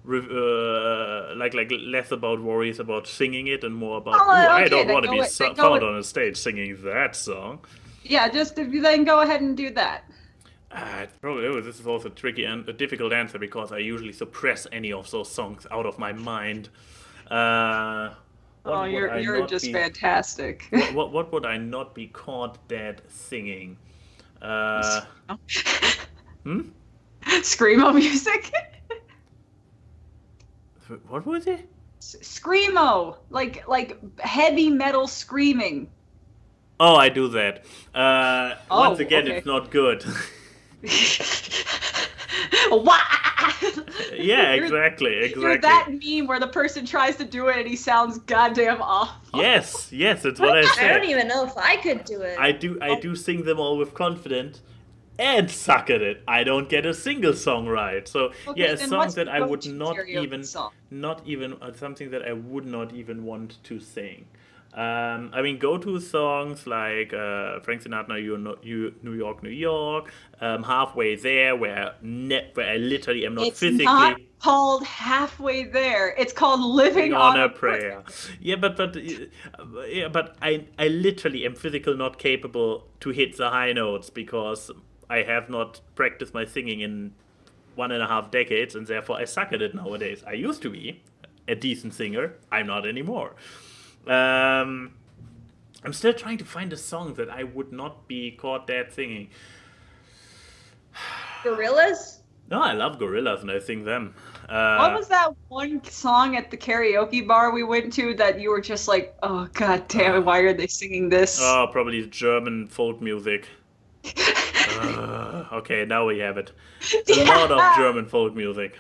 less about worries about singing it and more about I don't want to be found on a stage singing that song. Yeah, just then go ahead and do that. This is also a difficult answer because I usually suppress any of those songs out of my mind. You're just fantastic. What would I not be caught dead singing? Screamo music. What was it? Screamo, like heavy metal screaming. Oh, I do that. Once again, okay. it's not good. Yeah, exactly. You're that meme where the person tries to do it and he sounds goddamn awful. Yes, that's what I said. I don't even know if I could do it. I do sing them all with confidence and suck at it. I don't get a single song right. So Okay, a song that I would not even something that I would not even want to sing. I mean, go-to songs like Frank Sinatra, New York, New York, Halfway There, where I literally am not physically. It's not called Halfway There. It's called Living on a Prayer. Yeah, but I literally am physically not capable to hit the high notes because I have not practiced my singing in 1.5 decades, and therefore I suck at it nowadays. I used to be a decent singer. I'm not anymore. I'm still trying to find a song that I would not be caught dead singing. Gorillaz? No, I love Gorillaz and I sing them. What was that one song at the karaoke bar we went to that you were just like, oh god damn it, why are they singing this? Oh, probably German folk music. Okay, now we have it. A lot of German folk music.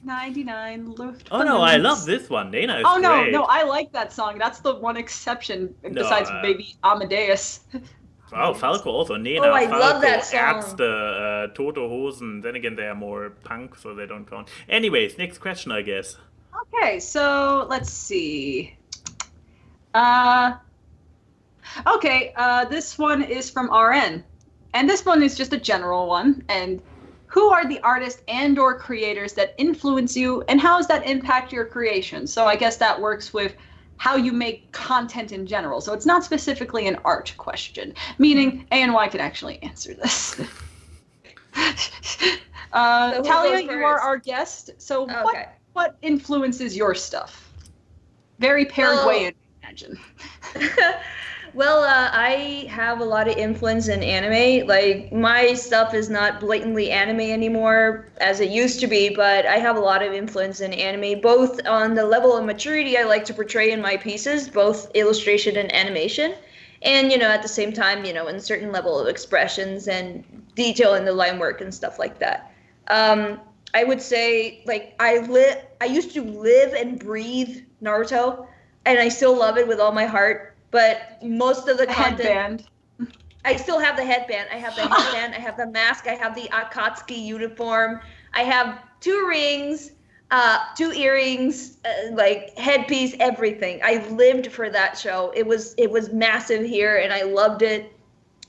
99 Luft. Oh no, I love this one. Nena is great. No, I like that song. That's the one exception besides maybe Amadeus. Oh, Falco also. Nena, I Falco, love that song. Ärzte, Toto Hosen. Then again, they are more punk, so they don't count. Anyways, next question, I guess. Okay, so let's see. This one is from RN. And this one is just a general one. And who are the artists and or creators that influence you, and how does that impact your creation? So I guess that works with how you make content in general. So it's not specifically an art question, meaning A&Y can actually answer this. Talia, you are our guest. So what influences your stuff? Very Paraguayan, I imagine. Well, I have a lot of influence in anime. Like, my stuff is not blatantly anime anymore as it used to be, but I have a lot of influence in anime, both on the level of maturity I like to portray in my pieces, both illustration and animation, and, at the same time, in certain level of expressions and detail in the line work and stuff like that. I would say, like, I used to live and breathe Naruto, and I still love it with all my heart. But most of the content, headband. I still have the headband. I have the headband. I have the mask. I have the Akatsuki uniform. I have 2 rings, 2 earrings, like headpiece, everything. I lived for that show. It was massive here, and I loved it.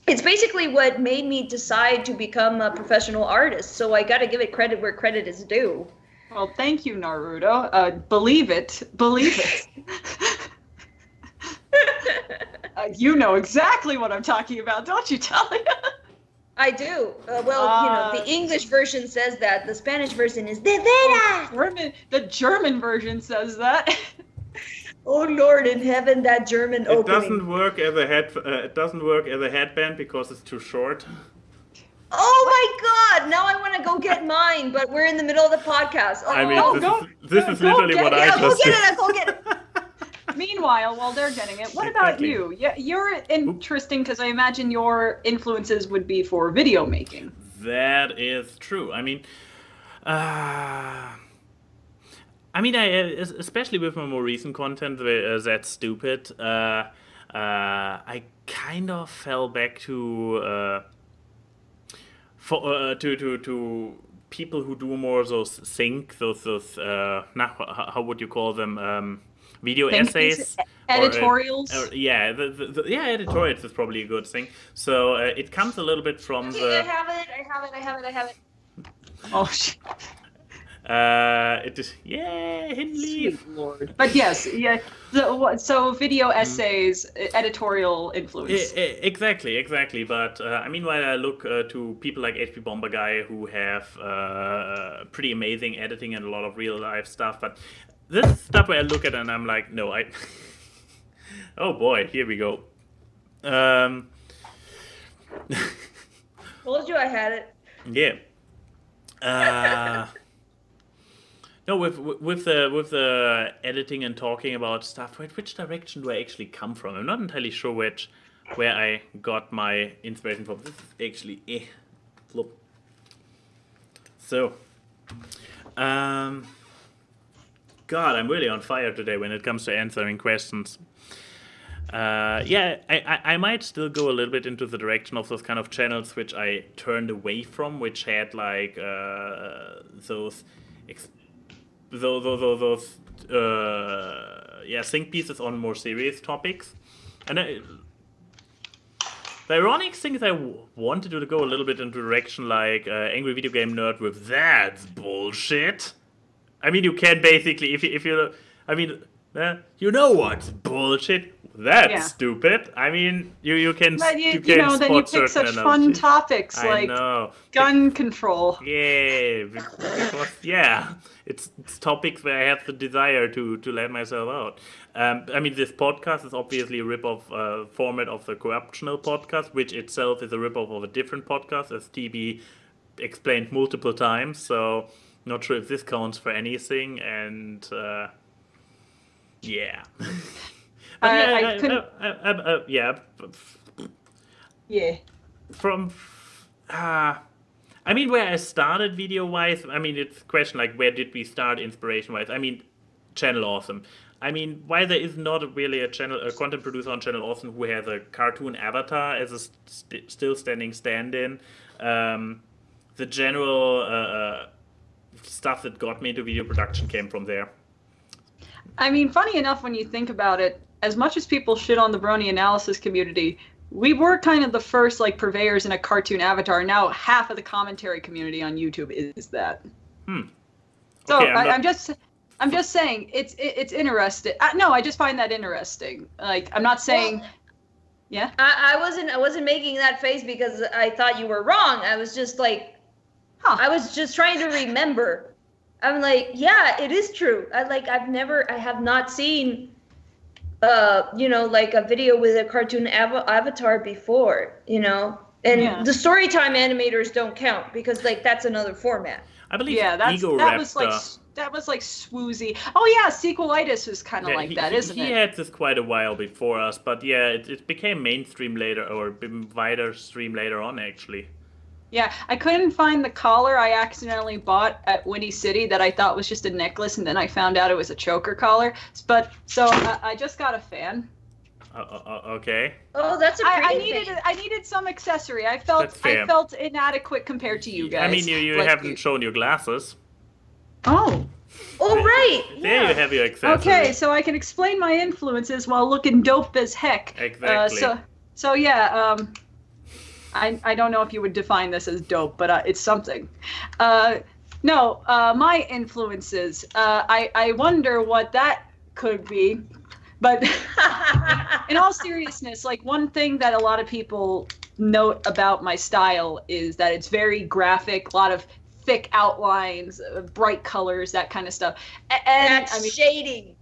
It's basically what made me decide to become a professional artist. So I got to give it credit where credit is due. Well, thank you, Naruto. Believe it. Believe it. You know exactly what I'm talking about, don't you, Talia? I do. The English version says that. The Spanish version is De Veras. The German version says that. Oh Lord in heaven, that German opening. It doesn't work as a headband because it's too short. Oh my God! Now I want to go get mine, but we're in the middle of the podcast. I mean, this is literally what I just did. I'll go get it. Meanwhile, while they're getting it, what about you? Yeah, you're interesting because I imagine your influences would be for video making. That is true. I mean, especially with my more recent content, That's Stupid, I kind of fell back to people who do more those how would you call them? Video essays, editorials. Editorials is probably a good thing. So it comes a little bit from I have it. Oh shit. It is Hindley. Lord. But yes, yeah. So video essays, editorial influence. Exactly. But while I look to people like HP Bomber Guy who have pretty amazing editing and a lot of real life stuff, but this stuff where I look at it and I'm like, no, oh boy, here we go. Told you I had it. Yeah. No, with the editing and talking about stuff, which direction do I actually come from? I'm not entirely sure where I got my inspiration from. This is actually flip. So, God, I'm really on fire today when it comes to answering questions. I might still go a little bit into the direction of those kind of channels which I turned away from, which had like those think pieces on more serious topics. And the ironic thing is I wanted to go a little bit into a direction like Angry Video Game Nerd with that's bullshit. I mean, you can basically, if you you know what's bullshit. That's stupid. I mean, you can. But you can then you pick such fun topics like gun control. Yeah, because it's topics where I have the desire to let myself out. I mean, this podcast is obviously a rip-off format of the Corruptional podcast, which itself is a rip-off of a different podcast, as TB explained multiple times. So, not sure if this counts for anything. And yeah. From I mean, where I started video-wise, I mean, it's a question like, where did we start inspiration-wise? I mean, Channel Awesome. I mean, while there is not really a content producer on Channel Awesome who has a cartoon avatar as a still standing stand-in, the general stuff that got me into video production came from there. I mean, funny enough, when you think about it, as much as people shit on the Brony analysis community, we were kind of the first like purveyors in a cartoon avatar. Now half of the commentary community on YouTube is that. So okay, I'm just saying it's interesting. No, I just find that interesting. Like, I'm not saying. Well, yeah. I wasn't making that face because I thought you were wrong. I was just like, I was just trying to remember. I'm like, yeah, it is true. I have not seen, like a video with a cartoon avatar before, and the storytime animators don't count because like that's another format. I believe that was like swoozy. Oh yeah, Sequelitis was kind of that, isn't it? He had this quite a while before us, but yeah, it became mainstream later, or wider stream later on actually. Yeah, I couldn't find the collar I accidentally bought at Windy City that I thought was just a necklace, and then I found out it was a choker collar. But so I just got a fan. Okay. Oh, that's a pretty thing. I needed some accessory. I felt inadequate compared to you guys. I mean, you haven't shown your glasses. Oh. Oh, right. There you have your accessory. Okay, so I can explain my influences while looking dope as heck. Exactly. So yeah. I don't know if you would define this as dope, but it's something. My influences. I wonder what that could be. But in all seriousness, like one thing that a lot of people note about my style is that it's very graphic, a lot of thick outlines, bright colors, that kind of stuff. And that's shading.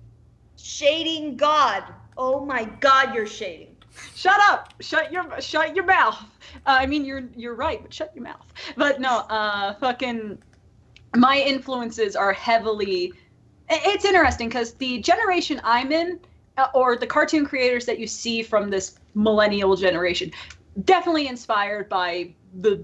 Shading God. Oh my God, you're shading. Shut up! Shut your mouth. I mean, you're right, but shut your mouth. But no, fucking, my influences are heavily. It's interesting because the generation I'm in, or the cartoon creators that you see from this millennial generation, definitely inspired by the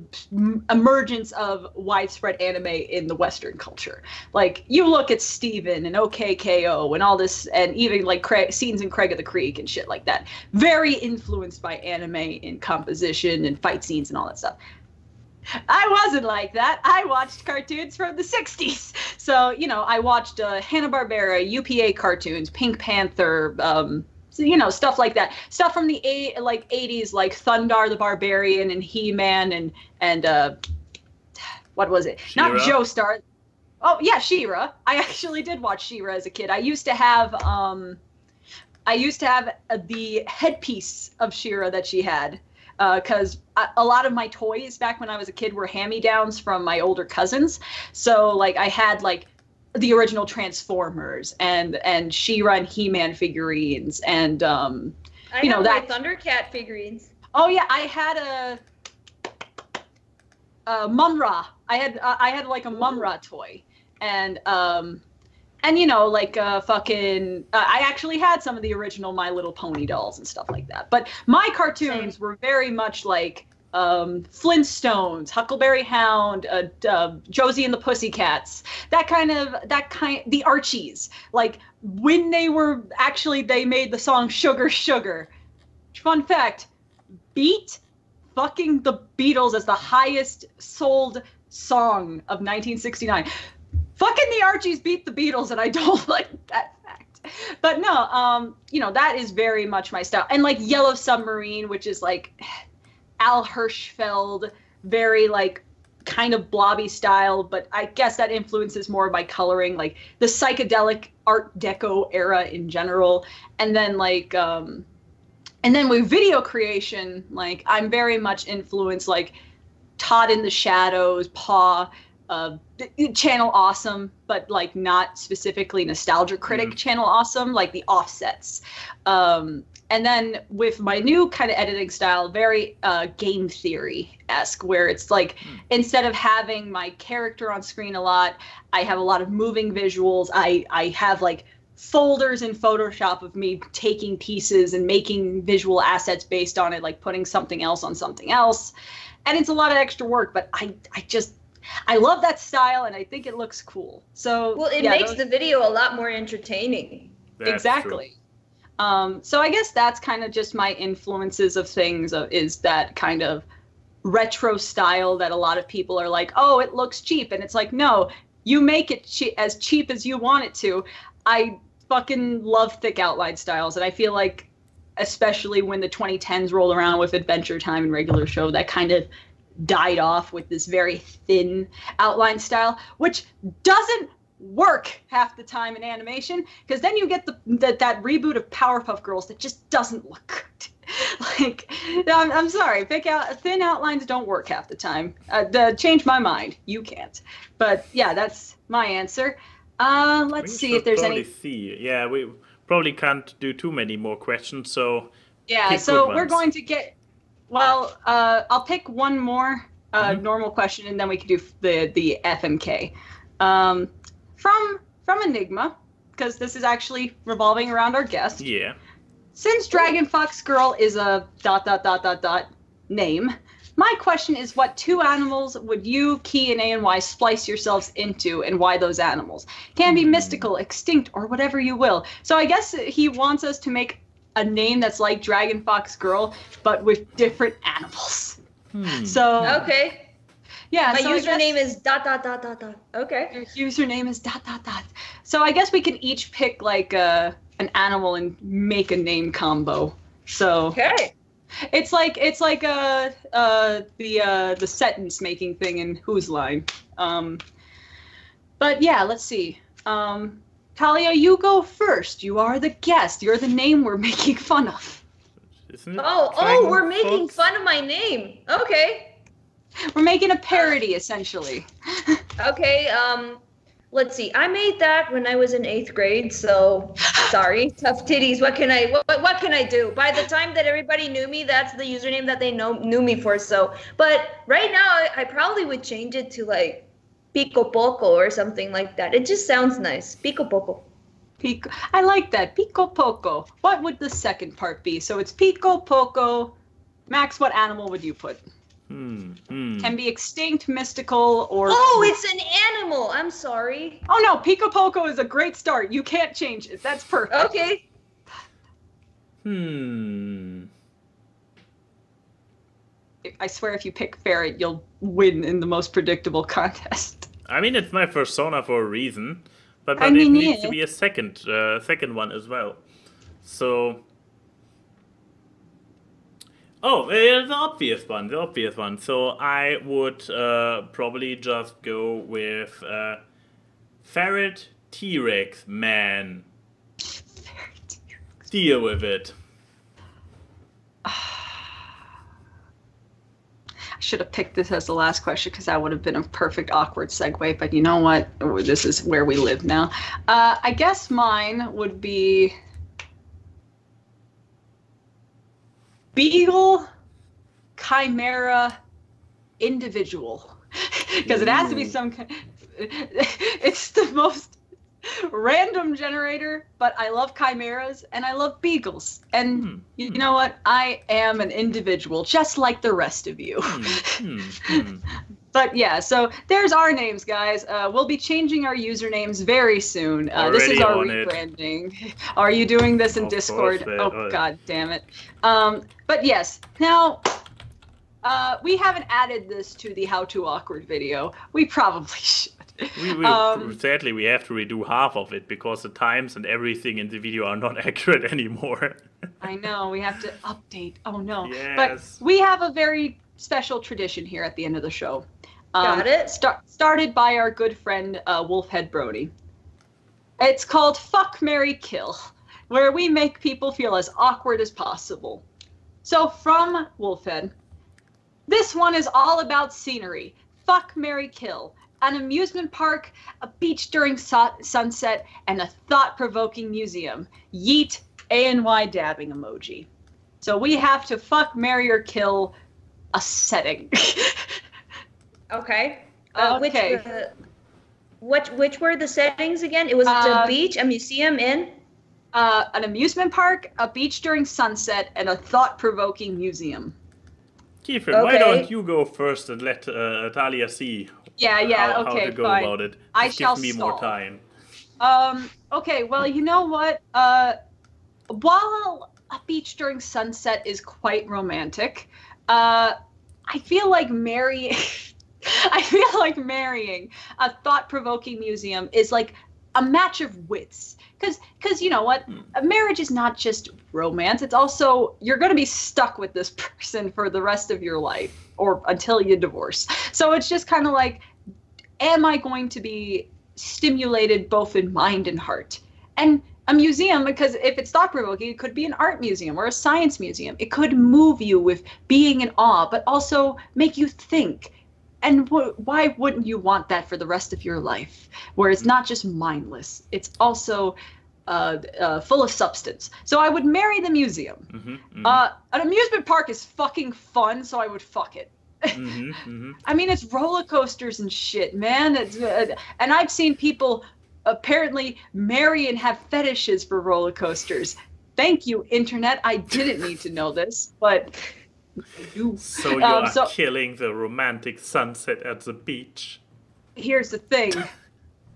emergence of widespread anime in the Western culture. Like, you look at Steven and OKKO and all this, and even like scenes in Craig of the Creek and shit like that. Very influenced by anime in composition and fight scenes and all that stuff. I wasn't like that. I watched cartoons from the 60s. So, I watched Hanna-Barbera, UPA cartoons, Pink Panther, stuff like that. Stuff from the 80s, like Thundar the Barbarian and He-Man and what was it? She-Ra? Not Joestar. Oh yeah, She-Ra. I actually did watch She-Ra as a kid. I used to have the headpiece of She-Ra that she had. Because a lot of my toys back when I was a kid were hand-me-downs from my older cousins. So like I had like the original Transformers and She-Ra and He-Man figurines and I have my Thundercat figurines. Oh yeah, I had a Mun-Ra. I had like a Mun-Ra toy, and And like I actually had some of the original My Little Pony dolls and stuff like that. But my cartoons were very much like Flintstones, Huckleberry Hound, Josie and the Pussycats, the Archies. Like when they made the song Sugar Sugar. Fun fact, beat fucking the Beatles as the highest sold song of 1969. Fucking the Archies beat the Beatles, and I don't like that fact. But no, that is very much my style. And like Yellow Submarine, which is like Al Hirschfeld, very like kind of blobby style, but I guess that influences more of my coloring, like the psychedelic Art Deco era in general. And then like and then with video creation, like I'm very much influenced like Todd in the Shadows, Paw, Channel Awesome, but like not specifically Nostalgia Critic Channel Awesome, like the offsets. And then with my new kind of editing style, very game theory-esque, where it's like instead of having my character on screen a lot, I have a lot of moving visuals. I have like folders in Photoshop of me taking pieces and making visual assets based on it, like putting something else on something else. And it's a lot of extra work, but I love that style, and I think it looks cool. So well, it makes the video a lot more entertaining. Exactly. So I guess that's kind of just my influences of things, is that kind of retro style that a lot of people are like, oh, it looks cheap. And it's like, no, you make it as cheap as you want it to. I fucking love thick outline styles. And I feel like, especially when the 2010s rolled around with Adventure Time and Regular Show, that kind of died off with this very thin outline style, which doesn't work half the time in animation, because then you get that reboot of Powerpuff Girls that just doesn't look good. Like, I'm sorry, thin outlines don't work half the time. Change my mind. You can't. But yeah, that's my answer. Let's see if there's any. Yeah, we probably can't do too many more questions. So yeah, so we're going to get. Well, I'll pick one more normal question, and then we can do the FMK. From Enigma, because this is actually revolving around our guest. Yeah. Since Dragonfoxgirl is a ... name, my question is, what two animals would you, Key, and ANY splice yourselves into, and why those animals? Can be mystical, extinct, or whatever you will. So I guess he wants us to make a name that's like Dragonfoxgirl, but with different animals. So okay. Yeah, my username is ... Okay. Your username is ... So I guess we could each pick like an animal and make a name combo. So okay. It's like the sentence making thing in Whose Line. But yeah, let's see. Talia, you go first. You are the guest. You're the name we're making fun of. Isn't it? Oh, we're making fun of my name. Okay. We're making a parody, essentially. Okay, let's see. I made that when I was in 8th grade, so sorry. Tough titties. What can I do? By the time that everybody knew me, that's the username that they knew me for. So, but right now, I probably would change it to like Pico Poco or something like that. It just sounds nice. Pico Poco. I like that. Pico Poco. What would the second part be? So it's Pico Poco. Max, what animal would you put? Can be extinct, mystical, or... Oh, it's an animal! I'm sorry. Oh no, Pico Poco is a great start. You can't change it. That's perfect. Okay. I swear if you pick ferret, you'll win in the most predictable contest. I mean, it's my persona for a reason, but it needs to be a second one as well. So... Oh, the obvious one. So I would probably just go with Ferret T-Rex Man. Deal with it. I should have picked this as the last question because that would have been a perfect awkward segue, but you know what? This is where we live now. I guess mine would be... Beagle, Chimera, Individual, because it has to be some kind. It's the most random generator, but I love chimeras and I love beagles. And you know what? I am an individual, just like the rest of you. But yeah, so there's our names, guys. We'll be changing our usernames very soon. This is our rebranding. Are you doing this in Discord? Oh, god damn it. But yes, now we haven't added this to the How to Awkward video. We probably should. Sadly, we have to redo half of it because the times and everything in the video are not accurate anymore. I know, we have to update. Oh no. Yes. But we have a very special tradition here at the end of the show. Got it. Started by our good friend Wolfhead Brody. It's called Fuck, Marry, Kill, where we make people feel as awkward as possible. So from Wolfhead, this one is all about scenery. Fuck, marry, kill. An amusement park, a beach during sunset, and a thought-provoking museum. Yeet, ANY dabbing emoji. So we have to fuck, marry, or kill a setting. Okay. Okay. Which were the settings again? It was a beach, a museum, and an amusement park, a beach during sunset, and a thought-provoking museum. Keyframe, why don't you go first and let Talia see how to go about it? Just give me more time. Okay, well, you know what? While a beach during sunset is quite romantic, I feel like marrying a thought-provoking museum is like a match of wits. Because you know what? A marriage is not just romance. It's also, you're going to be stuck with this person for the rest of your life or until you divorce. So it's just kind of like, am I going to be stimulated both in mind and heart? And a museum, because if it's thought-provoking, it could be an art museum or a science museum. It could move you with being in awe, but also make you think. And why wouldn't you want that for the rest of your life, where it's not just mindless, it's also full of substance? So I would marry the museum. An amusement park is fucking fun, so I would fuck it. I mean, it's roller coasters and shit, man. And I've seen people apparently marry and have fetishes for roller coasters. Thank you, internet. I didn't need to know this, but... So you are killing the romantic sunset at the beach. Here's the thing.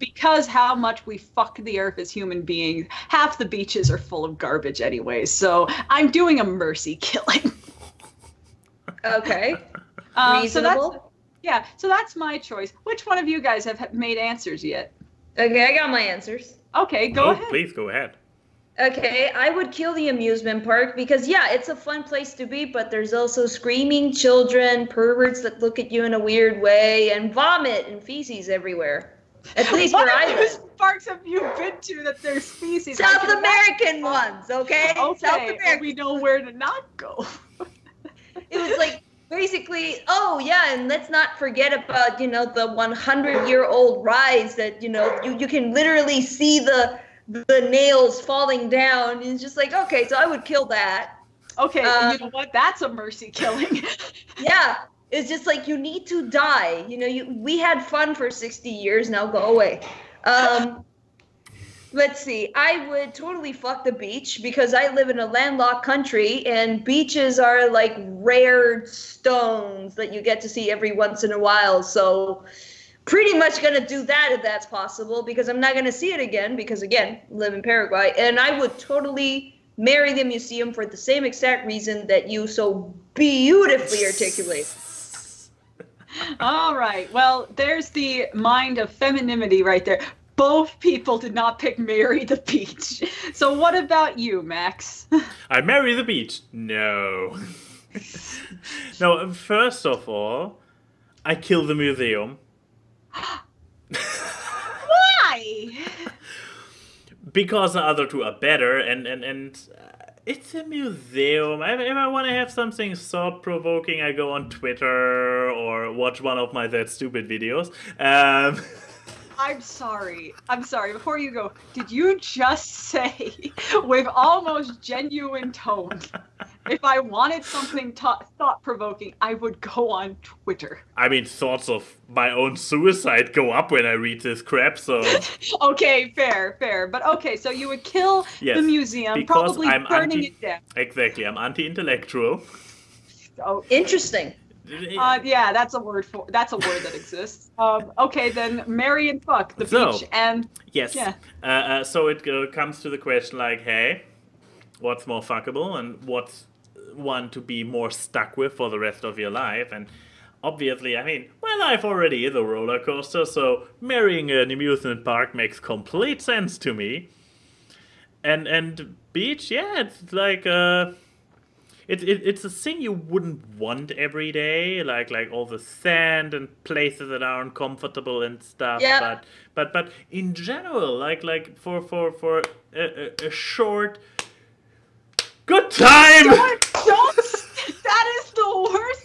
Because how much we fuck the earth as human beings, half the beaches are full of garbage anyway, so I'm doing a mercy killing. Okay. Reasonable. So that's my choice. Which one of you guys have made answers yet? Okay, I got my answers. Okay, go ahead. Please go ahead. Okay, I would kill the amusement park because, yeah, it's a fun place to be, but there's also screaming children, perverts that look at you in a weird way, and vomit and feces everywhere. At least where I live. What amusement parks have you been to that there's feces? South American ones, okay? Okay, South American. We know where to not go. It was like, basically, oh yeah, and let's not forget about, the 100-year-old rides that, you can literally see the nails falling down. It's just like, okay, so I would kill that. Okay, you know what? That's a mercy killing. Yeah, it's just like, you need to die. We had fun for 60 years, now go away. Let's see, I would totally fuck the beach because I live in a landlocked country and beaches are like rare stones that you get to see every once in a while, so... pretty much going to do that if that's possible because I'm not going to see it again because, again, live in Paraguay. And I would totally marry the museum for the same exact reason that you so beautifully articulate. All right. Well, there's the mind of femininity right there. Both people did not pick marry the beach. So what about you, Max? I marry the beach. No. No, first of all, I kill the museum. Why? Because the other two are better, and it's a museum. If I want to have something thought-provoking, I go on Twitter or watch one of my That Stupid videos. I'm sorry. Before you go, did you just say, with almost genuine tone, If I wanted something thought-provoking, I would go on Twitter. I mean, thoughts of my own suicide go up when I read this crap, so... Okay, fair. But okay, so you would kill the museum, probably burning it down. Exactly, I'm anti-intellectual. Oh, interesting. Yeah, that's a word that exists. Okay, then marry and fuck the beach and... Yes. Yeah. So it comes to the question like, hey, what's more fuckable and what's one to be more stuck with for the rest of your life? And obviously, I mean, my life already is a roller coaster, so marrying an amusement park makes complete sense to me. And beach, yeah, it's like it's a thing you wouldn't want every day, like all the sand and places that are uncomfortable and stuff. Yeah. But in general, like for a short good time. Don't. That is the worst.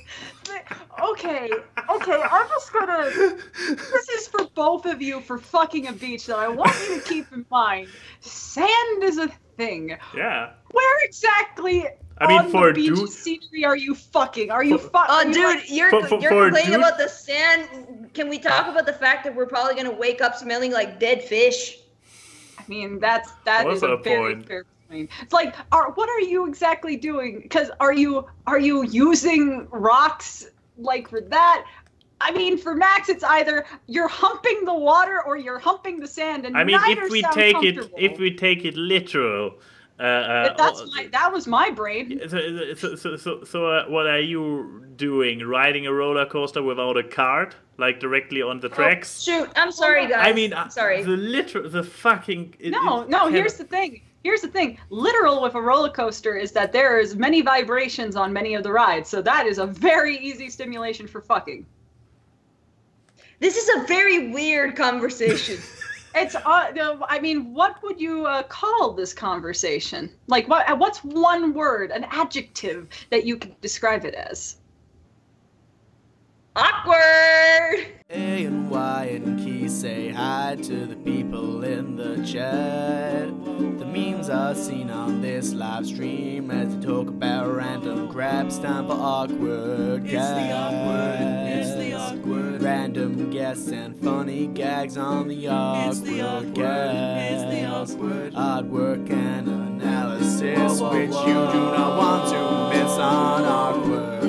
Okay, I'm just gonna... This is for both of you for fucking a beach that I want you to keep in mind. Sand is a thing. Yeah. Where exactly for the beach scenery are you fucking? Are you fucking... Oh, dude, you're complaining about the sand. Can we talk about the fact that we're probably gonna wake up smelling like dead fish? I mean, that is a very fair... It's like, what are you exactly doing? Because are you using rocks like for that? I mean, for Max, it's either you're humping the water or you're humping the sand, and neither if we take it literal, that was my brain. So what are you doing? Riding a roller coaster without a cart, like directly on the tracks? Shoot, I'm sorry, guys. I mean, sorry. The fucking. No. Here's the thing. Literal with a roller coaster is that there's many vibrations on many of the rides, so that is a very easy stimulation for fucking. This is a very weird conversation. It's I mean, what would you call this conversation? Like, what's one word, an adjective that you could describe it as? Awkward! A and Y and Key say hi to the people in the chat. The memes are seen on this live stream as they talk about random crap. Time for awkward guests. It's the awkward. Random guests and funny gags on the awkward guests. It's the awkward. Hard work and analysis, which you do not want to miss on awkward.